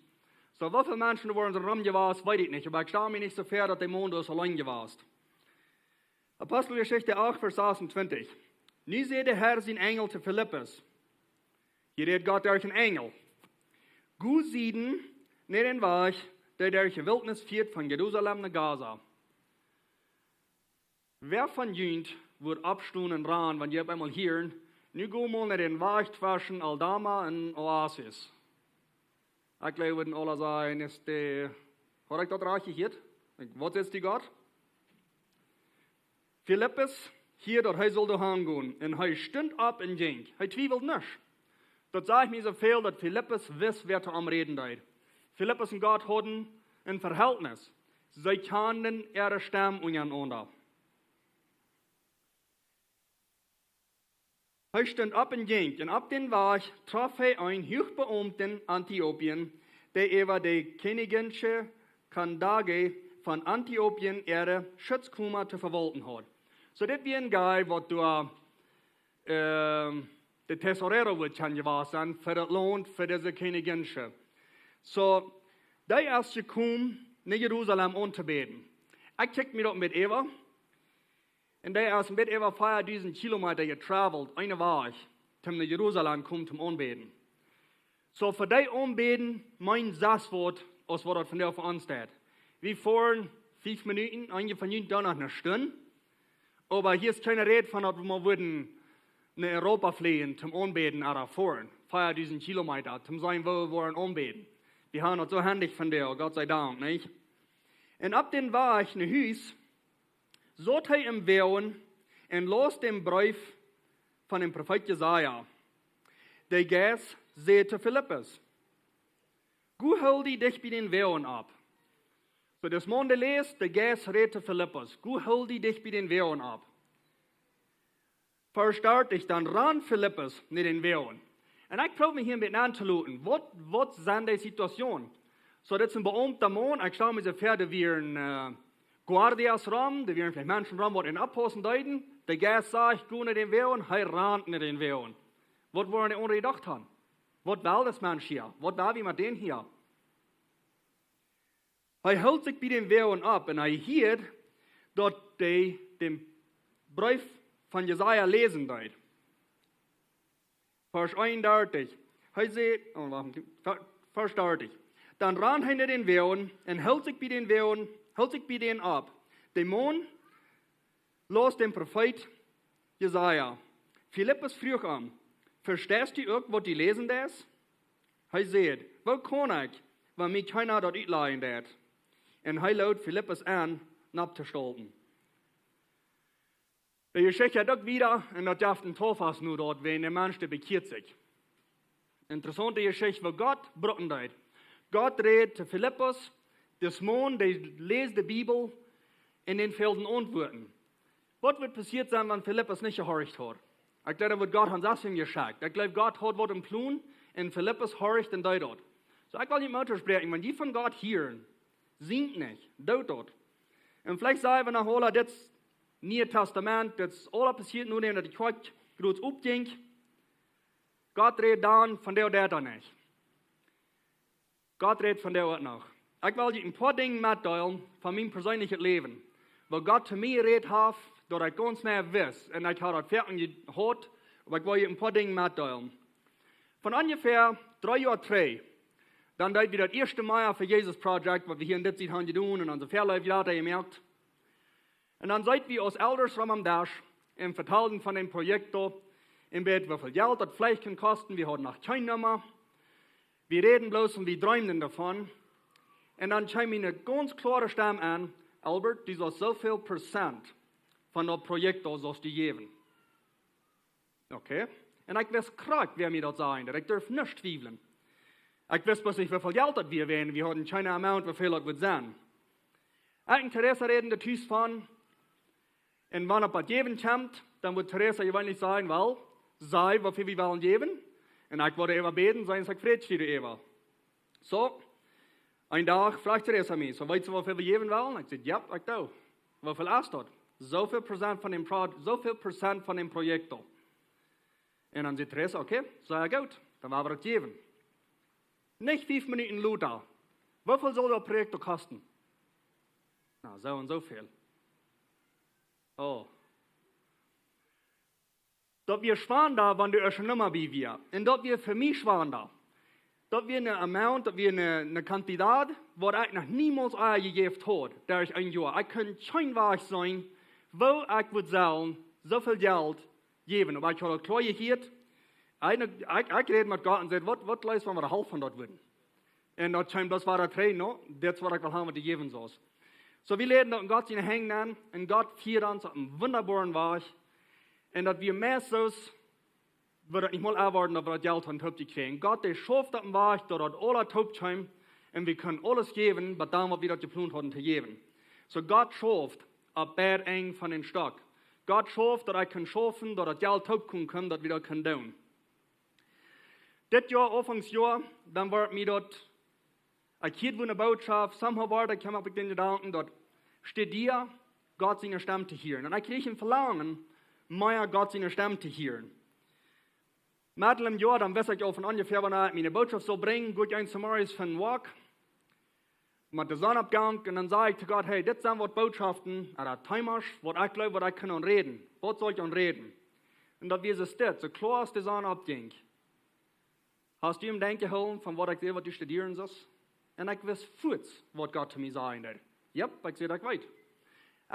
S5: So, wie viele Menschen waren so rum gewesen, weiß ich nicht. Aber ich stelle mir nicht so fair, dass der Mann das allein gewesen. Apostelgeschichte 8, Vers 26. Nu zei der Herr zijn Engel zu Philippus. Hier redt Gott durch einen Engel. Gut sieden naar den Weg, der durch die Wildnis führt von Jerusalem nach Gaza. Wer von jünt wird abstunden ran, wenn ihr einmal Hieren, nu gehen wir nach den Weg zwischen Aldama und Oasis. Ich glaube, würden alle sagen, ist der, hat ich das reich hier? Was ist die Gott? Philippus, hier, dort er soll da hingehen. Und er stund ab und ging. Er zweifelt nicht. Das sagt mir so viel, dass Philippus wisst, wer da am Reden ist. Philippus und Gott hatten ein Verhältnis. Sie kannten ihre Stimme untereinander. Er stund ab und ging. Und ab den Weg traf er einen Hochbeamten Antiochien, der über die Königische Kandage von Antiochien ihre Schutzkummer zu verwalten hat. So, das wie ein Guy, der der Tesorero wird kann gewesen sein, für das Land, für diese Königische. So, der ist gekommen, nach Jerusalem anzubeten. Ich check mir das mit Eva. Und der ist mit Eva 4.000 Kilometer getravelt, eine Weg, um nach Jerusalem kommen zum Anbeten. So, für die Anbeten, mein Satzwort, als was das von der von uns steht. Wir fahren 5 Minuten, einige von ihnen dann nach einer Stunde. Aber hier ist keine Rede von, dass wir würden nach Europa fliehen zum Anbeten oder fahren. 4.000 Kilometer, zum sein, wo wir wollen anbeten. Wir haben das so handig von der, Gott sei Dank, nicht? Und ab den war ich in Haus, sollte er im Wehren und los den Brief von dem Prophet Jesaja. Der Geist sagte Philippus, gut hol dich bei den Wehren ab. So, das Monde lest, der Geist redete Philippus, gut hol dich bei den Wehren ab. Verstart dich, dann ran Philippus mit den Wehren. Und ich probiere mich hier mit anzuluten, was ist die Situation? So, das ist ein beamter Mann, ich schaue mir so vor, da wären Guardias rum, da wären vielleicht Menschen rum, die in Abhosen deuten. Der Geist sagt, geh nicht den Wehren, er rannt nicht den Wehren. Was wollen die andere gedacht haben? Was will das Mensch hier? Was will wie mit den hier? Er hält sich bei den Wehren ab und er hört, dass die den Brief von Jesaja lesen dort. Vers 31. Er sagt, Vers 30. Dann ran er den Wehren und hält sich bei den Wehren, hält sich bei denen ab. Der Mann los den Prophet Jesaja. Philippus frug an, verstehst du auch, was die lesen das? Er sagt, wo kann ich, wenn mich keiner dort uitleihen wird? Und er laut Philippus an, abzustolten. Die Geschichte hat auch wieder, und das darf ein Tauffast nur dort, wenn der Mensch, der bekehrt sich. Interessante Geschichte, wo Gott brücken deit. Gott redet zu Philippus, das Mann, der liest die Bibel, in den Felden antworten. Was wird passiert sein, wenn Philippus nicht gehorcht hat? Ich glaube, da wird Gott an das geschickt. Ich glaube, Gott hat was im Plan, und Philippus horcht und deut dort. So, ich will die Mutter sprechen, wenn die von Gott hören, singt nicht, deut dort. Und vielleicht sagen wir nach das Neue Testament, das alles passiert nur, dass ich heute groß aufdenke. Gott redet dann von der da nicht. Gott redet von der noch. Ich will dir ein paar Dinge mitteilen von meinem persönlichen Leben. wo Gott zu mir redet hat, dass ich ganz mehr weiß. Und ich habe das fertig gehört, aber ich wollte ein paar Dinge mitteilen. Von ungefähr 3 Jahren 3, dann da wir das erste Mal für Jesus-Projekt, was wir hier in Ditzit haben getan und unser Verlauf Jahre gemerkt. Und dann seid wir als Elders rum am Dash im Verteilen von dem Projekt da, im Bett, wie viel Geld das Fleisch kann kosten, wir haben noch keine Nummer. Wir reden bloß und wir träumen davon. Und dann schauen wir eine ganz klare Stimme an, Albert, die soll so viel Prozent von dem Projekt da sollst du geben. Okay? Und ich weiß gerade, wer mir das sagen wird. Ich darf nicht zweifeln. Ich weiß bloß nicht, wie viel Geld das wir werden. Wir haben keine Amount, wie viel das wird sein. Ich und Theresa reden dazu von, und wenn etwas geben kommt, dann wird Theresa gewöhnlich sagen, weil, sei, wofür wir wollen geben. Und ich würde immer beten, sein sagt, Fred steht immer. So, ein Tag fragt Theresa mich, so weißt du, wofür wir geben wollen? Ich sage, ja, ich da. Wie viel ist das? So viel Prozent von dem Projekt. Und dann sagt Theresa, okay, sei gut, dann werden wir das geben. Nicht 5 Minuten Luther. Wie viel soll das Projekt kosten? Na, so und so viel. Oh. Dort wir schwan da, wenn du schon nimmer wie wir. Und dort wir für mich schwan da. Dort wir eine Amount, dort wir eine Quantität, wo ich noch niemals gegeben habe, der ich ein Jahr. Ich kann kein Weg sein, wo ich würde sagen, so viel Geld geben. Aber ich habe das klar gehört. Ich rede mit Gott und sage, was leist, wenn wir der Hälfte von dort würden? Und dort scheint das war der Train, no? Das war ich will haben, was die geben soll. So wir reden dort und Gott seine Hängen an und Gott führt uns auf einen wunderbaren Weg. Und dass wir mehr so, würde nicht mal erwarten, dass wir das Geld von Top kriegen. Gott, der schafft auf dem Weg, dass das alle Top kommen und wir können alles geben, was damals wir das geplant hatten zu geben. So Gott schafft auf Bad eng von den Stock. Gott schafft, dass ich kann schaffen, dass das Geld Top kommt, dass wir das können tun. Das Jahr, Anfangsjahr, dann war mir dort, ich hielt eine Botschaft, somehow war, da kam ich den Gedanken, dort steht dir, Gott seine Stimme zu hören. Und ich kriege ein Verlangen, mehr Gott seine Stimme zu hören. Mittel im Jahr, dann weiß ich auch von ungefähr, wenn ich meine Botschaft so bringen, gut ein Samaris für einen Walk, mit der Sonnenabgang, und dann sage ich zu Gott, hey, das sind was Botschaften, oder Timers, was ich glaube, was ich kann reden. Was soll ich reden? Und das ist das, so klar als die Sonnenabgang. Hast du ihm Denken geholt, von was ich sehe, was du studieren sollst? Und ich weiß kurz, was Gott zu mir sagen wird. Ja, ich sehe das weit.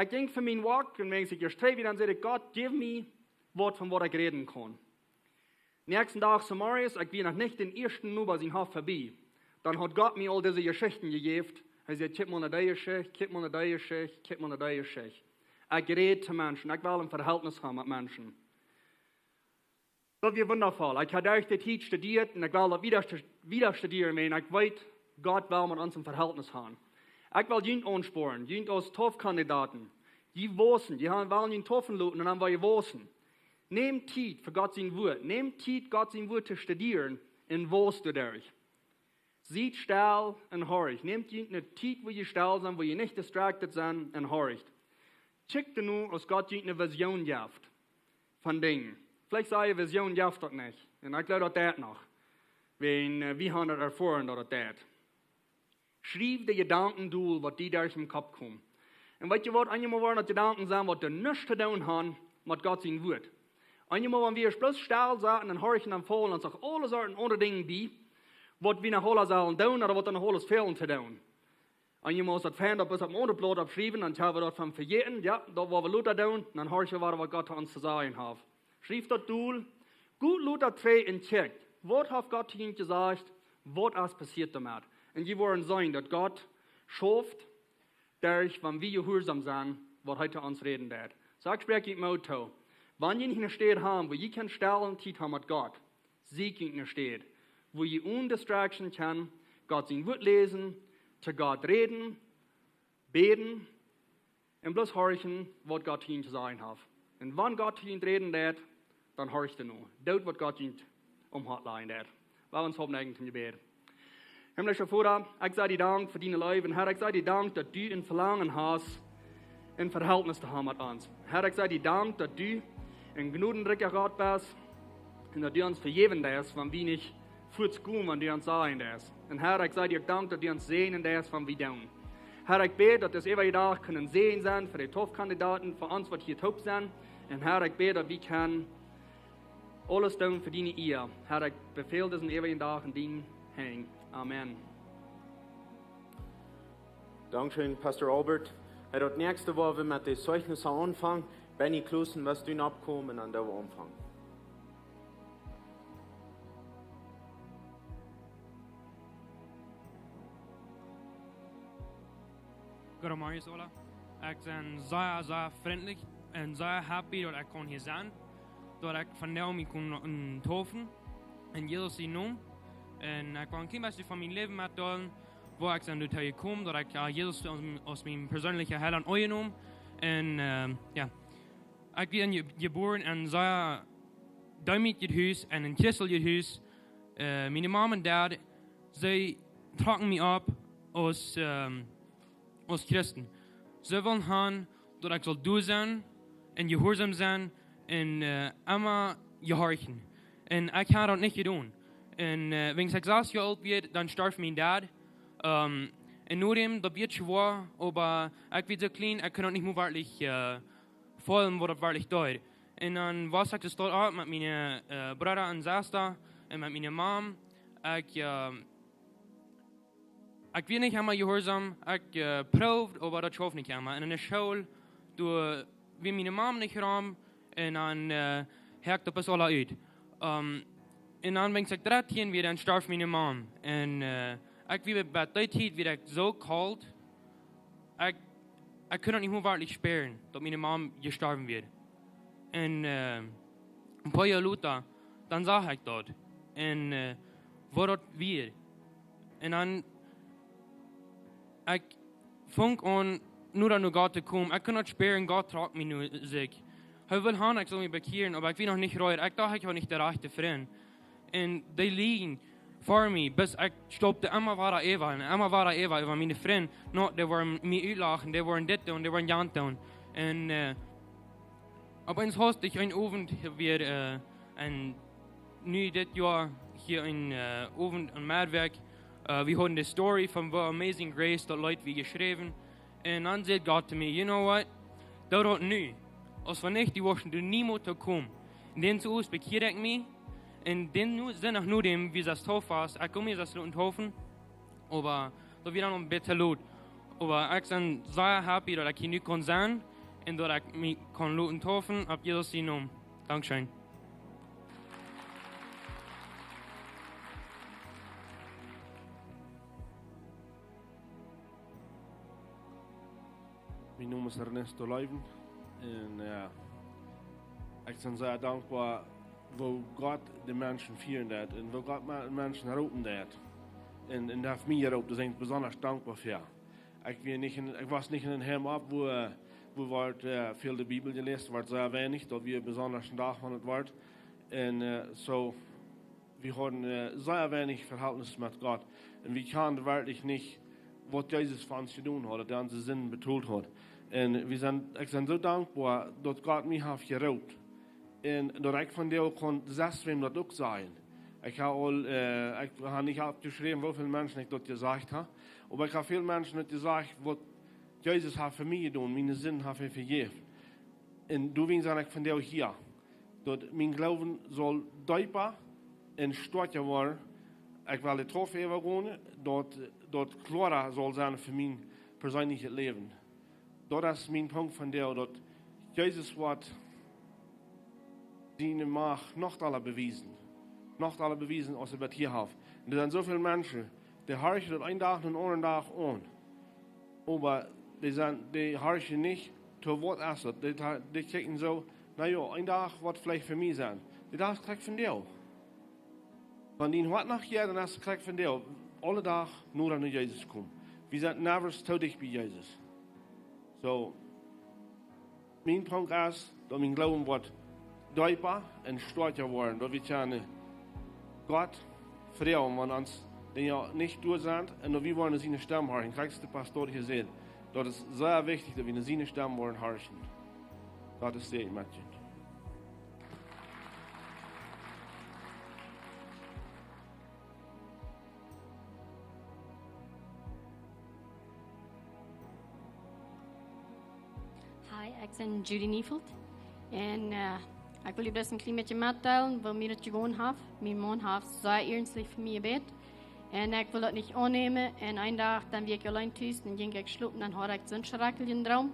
S5: Ich ging für meinen Walk, und wenn ich strebe, dann sage ich, Gott, gib mir was, von was ich reden kann. Nächsten Tag Samaris, ich bin noch nicht den ersten Nuber sein Haus vorbei. Dann hat Gott mir all diese Geschichten gegeben. Er sagt, kipp mal eine die Geschichte, kipp mal eine die Geschichte, kipp mal eine die Geschichte. Ich rede zu Menschen, ich will ein Verhältnis haben mit Menschen. Das ist wundervoll. Ich habe durch die Zeit studiert und ich will das wieder studieren. Ich weiß, Gott will mit uns ein Verhältnis haben. Ich will jeden ansporen, jeden als Toffkandidaten. Die wissen, die wollen ihn Toffen luten und dann wollen wir wissen. Nehmt Zeit für Gott sein Wort. Nehmt Zeit, Gott sein Wort zu studieren und wohlst du dadurch. Seid still und horcht. Nehmt eine Zeit, wo ihr still seid, wo ihr nicht distracted seid und horcht. Checkt nur, als Gott eine Vision gibt von Dingen. Vielleicht sei eine Vision gibt das nicht. Und ich glaube das noch. Wenn wir haben das erfahren, dass das. Schreib die Gedanken durch, was die durch im Kopf kommen. Und weißt du was, einmal wollen die Gedanken sein, was du nichts zu tun haben, mit Gott sein Wort. Einmal, wenn wir bloß still sagen, dann horchen dann voll und sagen, alle Sorten andere Dinge bei, was wir nach alles sollen tun oder was dann nach alles fehlen zu tun. Einmal ist das Fan, da bis auf dem Unterblatt abschreiben, dann haben wir dort von verjeten, ja, da wollen wir Luther tun, dann horchen wir, was Gott uns zu sagen hat. Schrift das durch, gut Luther 3 und checkt, was hat Gott ihnen gesagt, was ist passiert damit. Und die wollen sein, dass Gott schafft, dadurch, wenn wir gehorsam sind, was heute uns reden wird. So ich spreche im Motto, wenn ihr nicht eine Stadt haben, wo ihr kann stellen, Zeit haben mit Gott, sieg in eine Stadt, wo ihr ohne Distraction kann, Gott sein Wort lesen, zu Gott reden, beten, und bloß horchen, was Gott ihnen zu sagen hat. Und wenn Gott ihnen reden wird, dann horcht er nur. Dort, was Gott ihnen hat leiden wird. Wir uns haben eigentlich Gebet. Himmlischer Vater, ich sage dir Dank für deine Leben. Herr, ich sage dir Dank, dass du ein Verlangen hast, ein Verhältnis zu haben mit uns. Herr, ich sage dir Dank, dass du ein gnadenreicher Gott bist und dass du uns vergeben darfst, wenn wir nicht kurz kommen, wenn du uns sagen darfst. Und Herr, ich sage dir Dank, dass du uns sehen darfst, wenn wir tun. Herr, ich bete, dass das immer Tag können sehen sein für die Topfkandidaten, für uns, was hier top sind. Und Herr, ich bete, dass wir können alles tun für deine Ehe. Herr, ich befehle diesen ewigen Tag in deinen Händen. Amen.
S4: Dankeschön, Pastor Albert. Das nächste Woche, wenn wir mit den Zeugnissen anfangen, Benny Klusen, was du abkommen, an der anfangen.
S6: Goedemorgen alle. Ik ben zeer vriendelijk en zeer happy dat ik kon hier zijn. Dat ik vandaag me kon tofen in Jezus naam. En ik wil een klein beetje van mijn leven met delen, waar ik dan doorheen gekomen, dat ik Jezus als mijn persoonlijke heiland aangenomen. En ja, ik ben geboren in zeer duimig huis en een christelijk huis. Mijn mom en dad, zij trokken me op als christen. Ze willen gaan dat ik zal doen zijn en gehoorzaam zijn en allemaal gehorchen. En ik ga dat niet gedaan. En wanneer ik 6 jaar oud werd, dan stierf mijn dad. En nu dat werd schwer, maar ik werd zo klein, ik kon het niet meer werkelijk volgen wat het werkelijk doet. En dan was ik de stad uit met mijn broer en zuster en met mijn mom. Ik weet niet helemaal gehoorzaam. Ik proefde, maar dat schoof niet helemaal. En in de school, toen we mijn mom niet gedaan. En dan hekte pas alle uit. En dan ben ik 13 weer en stierf mijn mom. En ik weet bij die tijd werd ik zo koud. Ik kon het niet meer werkelijk spelen dat mijn mom gestorven werd. En een paar jaar later, dan zag ik dat. En wat dat weer. En dan ik vond aan nu naar Gott te komen. Ik kon niet spelen, Gott trok me nu zich. Hij wil gaan, ik zal me bekeren, maar ik weet nog niet roer. Ik dacht, ik was niet de rechte vriend. En die liegen voor me, bis ik stopte, immer war Eva, en immer war Eva, over mijn vriend. Nou, die waren me uitlachen, die waren dit doen, die waren jant doen. En op eens host ik een avond weer, en nu dit jaar hier een avond een maatwerk. We hadden de story van wat Amazing Grace dat Leute wie geschreven. En dan zei God to me, you know what? Dat nu. Als we niet die waschen, du niet moeten komen. En dan zo bekeer ik me. En dan nu zijn ik nu dem, wie das Tauffast. Ik kom hier das Leuten taufen. Aber dat we dan een beetje laut. Aber ik ben zeer happy dat ik hier nu kon zijn. En dat ik me kon laten taufen op Jezus naam. Dankeschön.
S7: Mijn naam is Ernesto Leuven en ik ben zeer dankbaar voor God de mensen vieren dat en voor God de mensen helpen dat. En daar heeft mij erop, daar ben ik bijzonder dankbaar voor. Ik was niet in een heim op, wo wordt veel de Bijbel gelezen, wordt zeer weinig, dat we bijzonder een dag van het woord. En zo, we hadden zeer weinig verhältnis met God. En we kunnen werkelijk niet wat Jezus van ons gedaan had, dat onze zin betoeld had. En ik ben zo dankbaar dat God mij heeft geroepen. En dat ik van deel kon zeswem dat ook zeggen. Ik heb niet opgeschreven hoeveel mensen ik dat gezegd heb. Maar ik heb veel mensen dat gezegd wat Jezus heeft voor mij gedaan, mijn zin heeft hij vergeven. En toen ben ik van deel hier. Dat mijn geloven zal dieper en sterker worden. Ik wil de trof even wonen, dat klarer zal zijn voor mijn persoonlijke leven. Dat is mijn punt van deel, dat Jezus wordt zijn macht nog alle bewijzen. Nog alle bewijzen als hij het hier heeft. En er zijn zoveel mensen, die harken dat een dag en een andere dag aan. Maar die harken niet tot wat is het. Die kijken zo, nou ja, een dag wordt vielleicht voor mij zijn. Die dag krijg ik van deel. Van die wat nog jaar, dan is het krijg ik van deel. Alle dag nu naar Jezus komen. We zijn nergens te dicht bij Jezus. So, mijn punt is dat mijn geloven wordt dieper en sterker worden. Dat we kunnen Gott vertrouwen, want ons dingen niet door zijn en dat we worden zijn stem horen. Ik heb de pastoor gezegd. Dat is zeer wichtig dat we zijn stem worden horen. God is zegen met je.
S8: ben Judy Niefeld. En ik wil je best een klein beetje meedelen, waar ik het gewoon heb. Mijn man heeft zeer ernstig voor mij gebed. En ik wil dat niet aannemen. En een dag dan ben ik alleen thuis, dan ging ik slapen, dan had ik zo'n schreckelijke droom.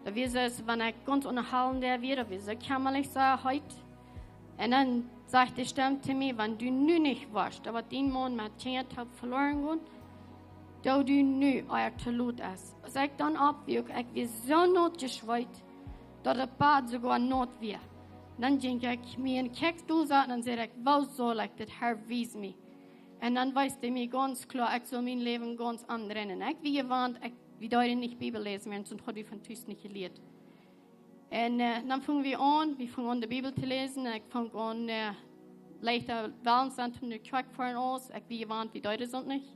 S8: Dat was es, wanneer ik ganz onderhalten weer, dat was ik helemaal zo heute. En dan sagt die Stemm zu mir, wenn du nu nicht warst, aber den Mann mit Kindheit verloren gegangen, da du nu euer Talut ist. Als ich dann abwieg, ich war so notgeschweit, dass der Bad sogar not war. Dann ging ich mir in den Keksstuhl und dann sagte ich, was soll ich, das Herr wies mich. Und dann weiß der mir ganz klar, ich soll mein Leben ganz anrennen. Ich wie gewarnt, wir dürfen nicht Bibel lesen, wir sonst hat ich von Tüß nicht gelehrt. Und dann fangen wir an die Bibel zu lesen. Ich fange an, leichter Wahlenstand in der Kirche fahren aus. Ich wie gewarnt, wir dürfen es nicht.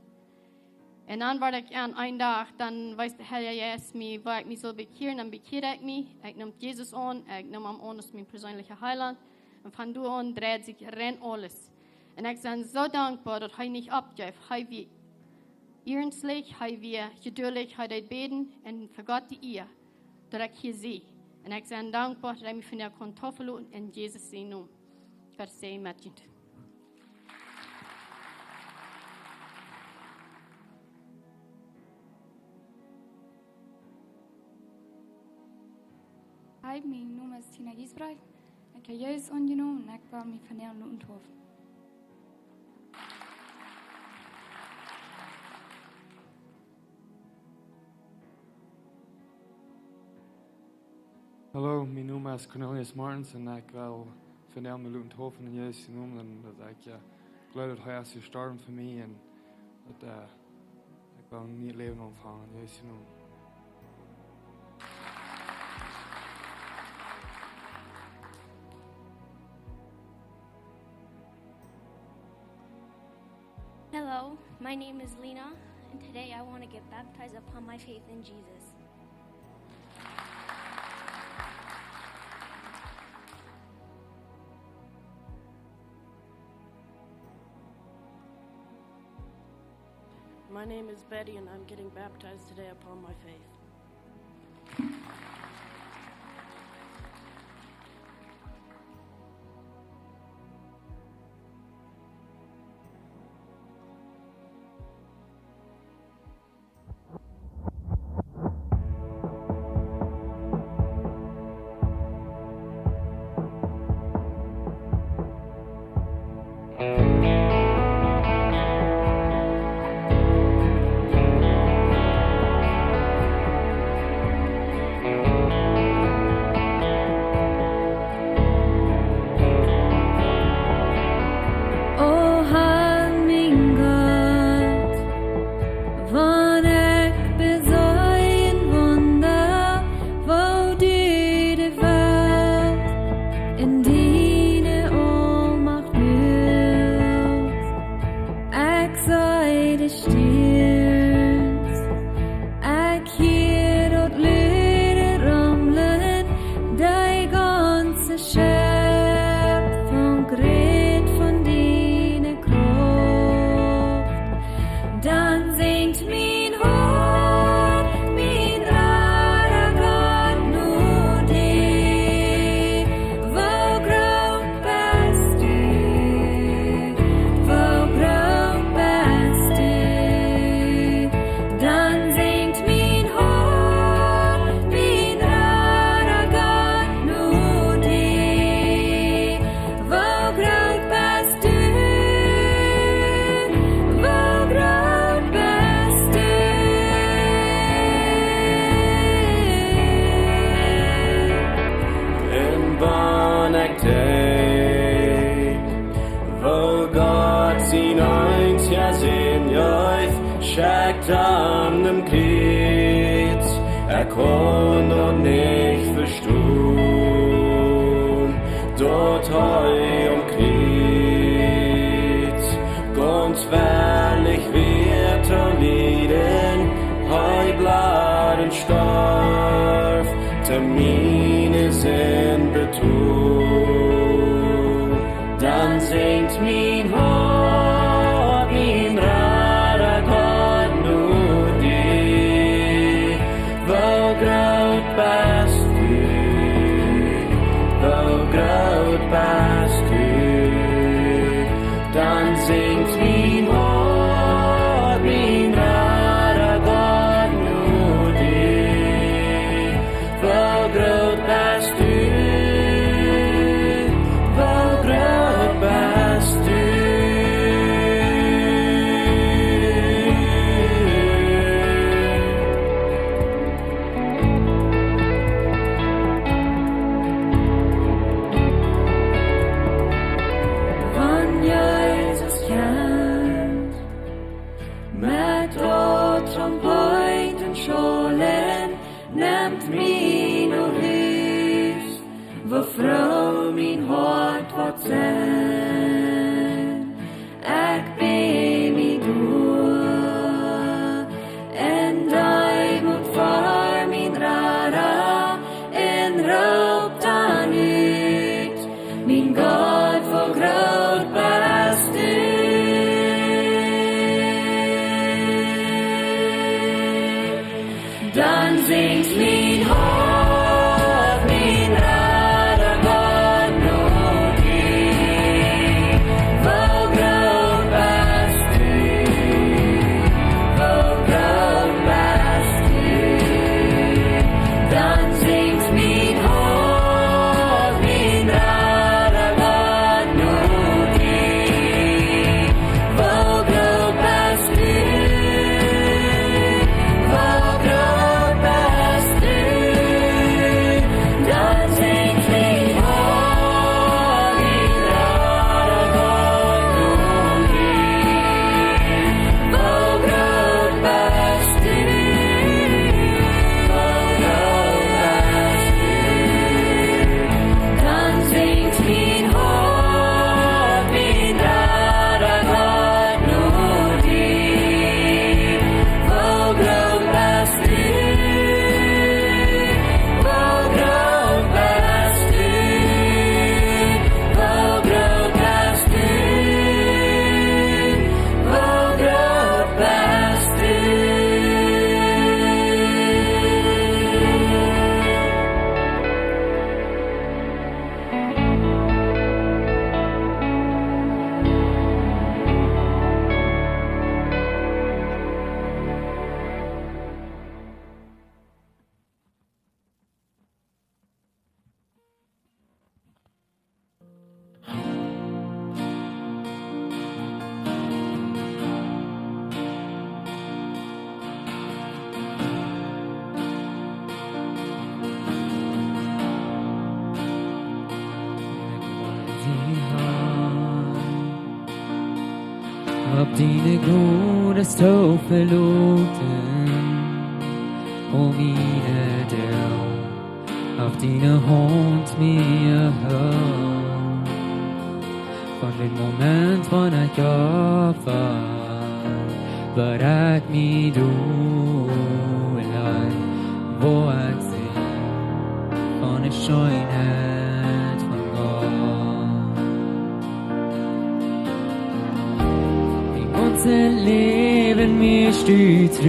S8: Und dann war ich an einen Tag, dann weiß der Herr Jesus mir, wo ich mich soll bekehren, dann bekehre ich mich. Ich nehme Jesus an, ich nehme ihn an als mein persönlicher Heiland. Und von da an dreht sich rein alles. Und ich bin so dankbar, dass er nicht abgibt. Er wie ernstlich, er wie geduldig, er beten und für Gott die Ehe, dass ich hier sehe. Und ich bin dankbar, dass ich mich von der Kartoffel und in Jesus sehen um. Gott sei mit dir.
S3: Hi, mijn naam is Siene. Ik heb juist aangenomen en ik wil me van jou onthouden.
S9: Hallo, mijn naam is Cornelius Martens en ik wil van jou me onthouden en juist noemen en dat ik geloof dat hij is gestorven voor mij en dat ik wil niet leven ontvangen, juist noemen.
S10: Hello, my name is Lena, and today I want to get baptized upon my faith in Jesus.
S11: My name is Betty, and I'm getting baptized today upon my faith.
S12: Schickt an dem Kreuz, kon noch nicht verstehen, dort heu am Kreuz, ganz wahrlich wird lieden, heu bladen starf, Termine sind betont, dann singt mein Hort, mein Rader Gott nur dir, wo groot bist du. bevrouw mijn hart wat zijn. Ik ben mij door en die moet voor mijn rara en roep dan uit. Mijn God voor groot best u. Dan zingt mijn hart, mijn rara God nooit die. Voor groot best u, voor groot best u. Dan zingt mijn hart, mijn rara God nooit die. Voor groot best u, voor groot best u. Dan zingt mijn hart, mijn rara God nooit die. Voor groot best u, voor groot best u. Dan zingt mijn hart, mijn rara God nooit die. Voor groot best u, voor groot best u, voor groot best u, voor groot best u.
S2: Op dine gode stå förlåten och mina död. Auf dine hånd mir hör. Från det moment från att jag berätt mig dolar vår axel från en skönhet från Gott. Min ganze Leben mir steht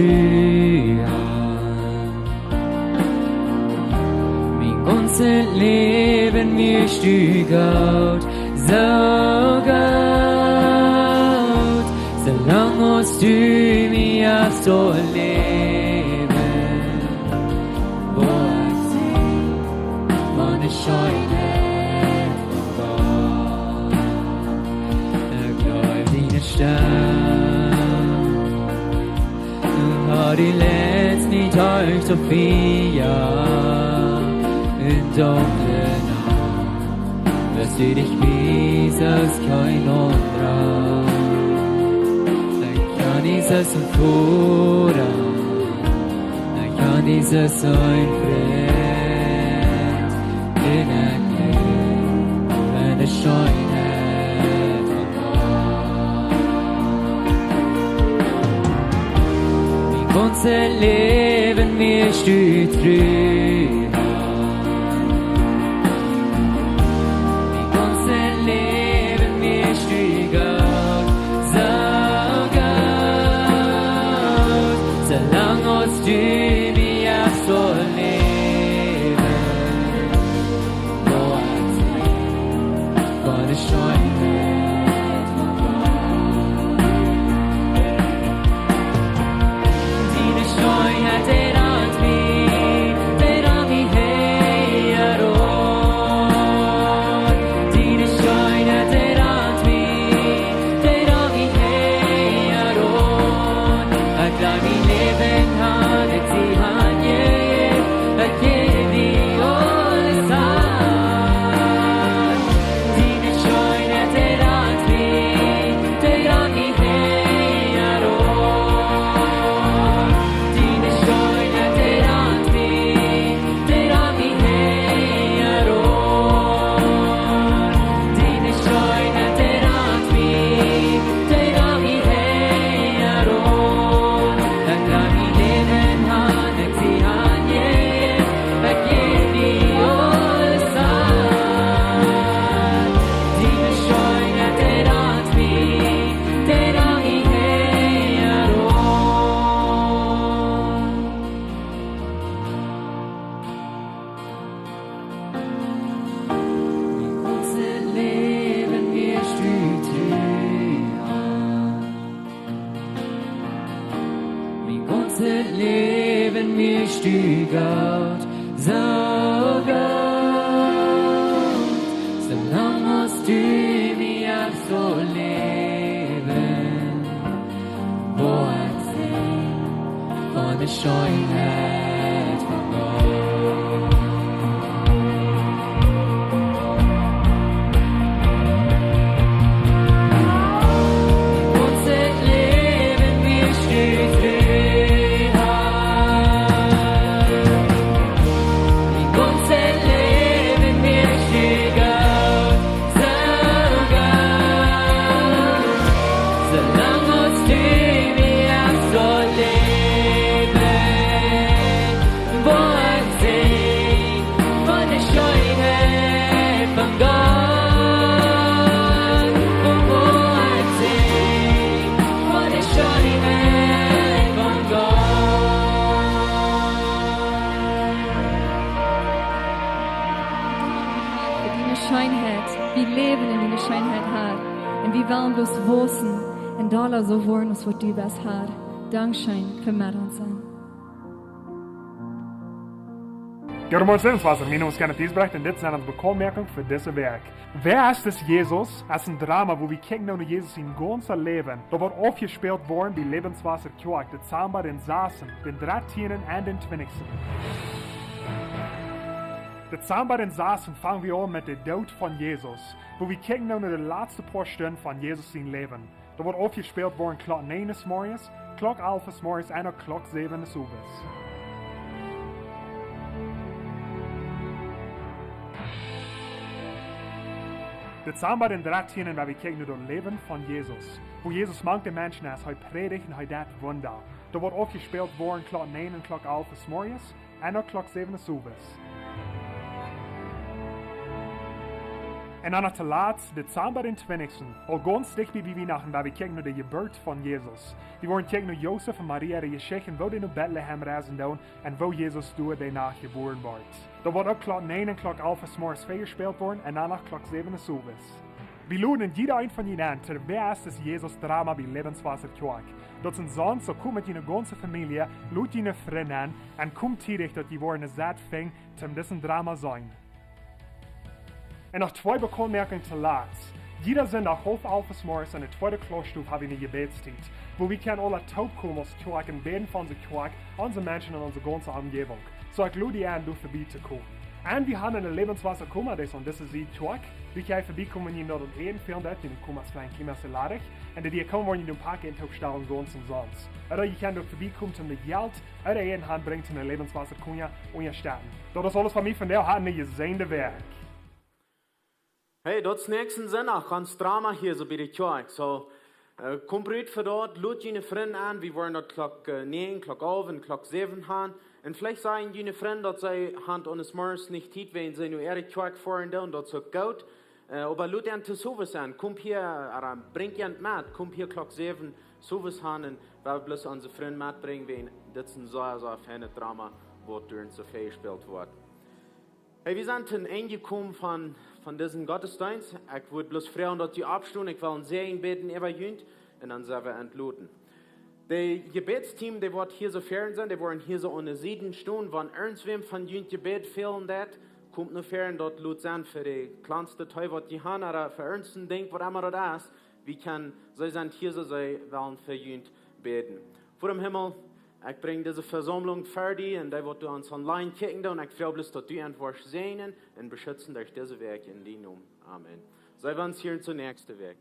S2: Min ganze Leben mir steht Gott, so Gott, solange uns du mir hast so leben, wo ich sehe, meine Schönheit von Gott. Ich glaub, dine Stamm, du hast die letzten Tage so viel in dunklen Nacht, wirst du dich wies als kein anderer. Ich kann dieses empfohlen, ich kann dieses ein Freund in erklären, wenn es Schönheit von Gott. Mein ganzes Leben mir steht drüber. Du mir so leben, wo ich von der Schönheit von Gott. Dine Schönheit, den an mich herrot. Dine Schönheit, den an mich herrot. Ich glaub, mein Leben sie hat je, wie alles hat. Dine Schönheit, bist du Gott, so Gott. So lang hast du mich auch so leben, wo ich seh von der Schönheit von Gott.
S3: En vi willen bloß wissen en dollar so worden, als wat du was har. Dankschein für mit uns sein.
S13: Goedemorgen, Lebenswasser. Mijn naam is Kenneth Diesbrecht en dit zijn onze bekommerkingen voor deze werk. Wer ist das Jesus? Als ein Drama, wo wir kijken naar Jesus in ganzer Leben. Da wird aufgespielt worden bei Lebenswasser Kirche, de Zamba, den Saßen, den 13. und den 20. De Zamba, den Saßen fangen wir an mit dem Tod von Jesus, wo wir kijken naar de laatste paar Stunden von Jesus in Leben. Da wird aufgespielt worden klok 9 des Morgens, klok 11 des Morgens en klok 7 des Abends. Dezember den 13. waar we kijken naar het leven van Jezus. Wo Jesus manche Menschen als hij predigt en hij dat Wunder. Da wordt aufgespeeld worden klok 9 en klok 11 des Morgens en klok 7 des Abends. En dan te laat, Dezember den 20. Al ganz dicht bij Weihnachten, waar we kijken naar de geboorte van Jezus. We worden kijken naar Jozef en Maria, die geschichten, wo die naar Bethlehem reizen doen en wo Jezus door daarna geboren wordt. Da wordt ook klok 9 en klok 11 des morgens gespeeld worden en dan klok 7 des Abends. Wir laden jeder ein von ihnen an, ter wer ist das Jesus-Drama bei Lebenswasser Kirche. Dat zijn zoon, so kom met je ganze Familie, laat je vrienden an en kom tidig dat je worden zat fängt, zum diesen Drama sein. En nog 2 bekommerkingen te laat. Jeder sind nach half 11 des morgens in der 2. Klosterstufe haben wir eine Gebetszeit, wo wir können alle taub kommen aus der Kirche und beten von unserer Kirche, unsere Menschen und unsere ganze Umgebung. So ich lade dich an, durch vorbeizukommen. Und wir haben eine Lebenswasser kommen, das ist die Kirche. Wir können vorbeikommen, wenn ihr noch den Ehen führen dort, die kommen als kleinen Kinder ladig. Und die kommen, wenn ihr den Park in Taufstellung gehen zum Sonst. Oder ihr könnt durch vorbeikommen, um das Geld oder jeden Hand bringen, zum Lebenswasser kommen und ihr starten. Das ist alles von mir, von der hat eine gesehene Werk.
S4: Hey, dat is nächsten Sonntag, ganz Drama hier so bei der Kirche. So, kom breed voor dort, lad je vrienden aan. We worden dat klok 9, klok 11 en klok 7 gaan. En vielleicht sagen je vrienden dat zij hand ons morgens niet tijd, wenn sie nu ihre Kirche fahren doen, dat is ook goed. Aber lad je te sowas aan. Kom hier, bring je met, kom hier klok 7, sowas aan. En we hebben bloß onze vrienden metbrengen, wenn dit is een zo fijne Drama, wat door so viel gespielt wordt. Hey, wir sind zum Ende gekommen von diesem Gottesdienst. Ich würde bloß fragen, dass die abstunden. Ich will ein Segen beten über Jünd und dann sind wir entladen. Das Gebetsteam, die wird hier so fern sein, die wollen hier so ohne 7 Stunden. Wenn irgendwem von Jünd Gebet fehlen wird, kommt nur fern, dort lut sein für die kleinste Teil, was die haben, oder für irgendein Ding, was immer das ist. Wie kann, sie sind hier so, sie wollen für Jünd beten. Vor dem Himmel, ich bringe diese Versammlung fertig und da wird du uns online kicken und ich glaube, dass du einfach sehen und beschützen durch diese Werk in die Namen. Amen. Sei wir uns hier zum nächsten Werk.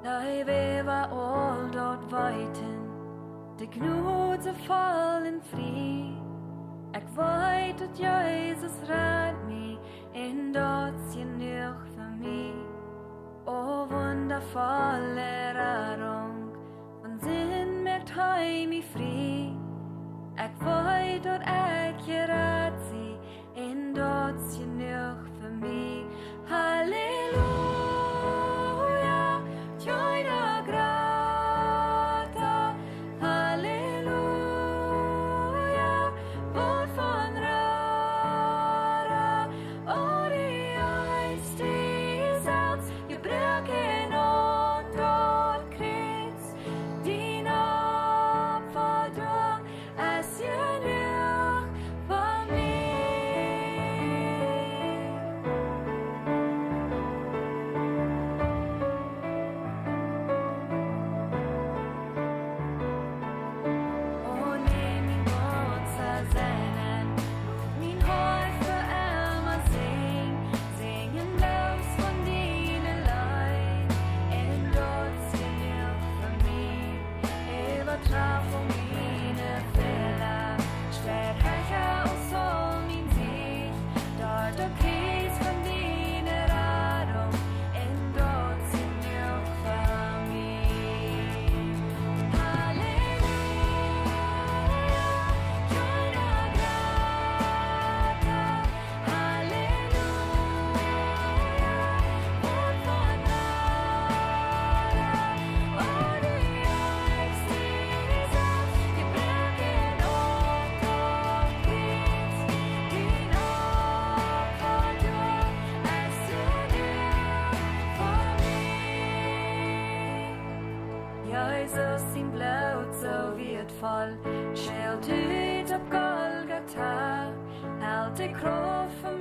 S12: Nei veva all dort weiten, de Gnade fallen fri. Ich weit dat Jesus rat mi, en dat genug für mi. O wundervolle Rettung, von Sinn merkt hei mi fri. Ich weit dat gerat sie, en dat genug für mi. Halleluja. straf om mine fäller. Städ höcher och sol min sig. Dort och pris från dina radom. En dot sin mjölk för mig. Halleluja, joina grata. Halleluja, vår fanara. Och du extisa, jag brukar något och pris. Din avfall är så dyr för mig. Jesus sin blod så vedfall, själ ut av Golgata, allt är kropp för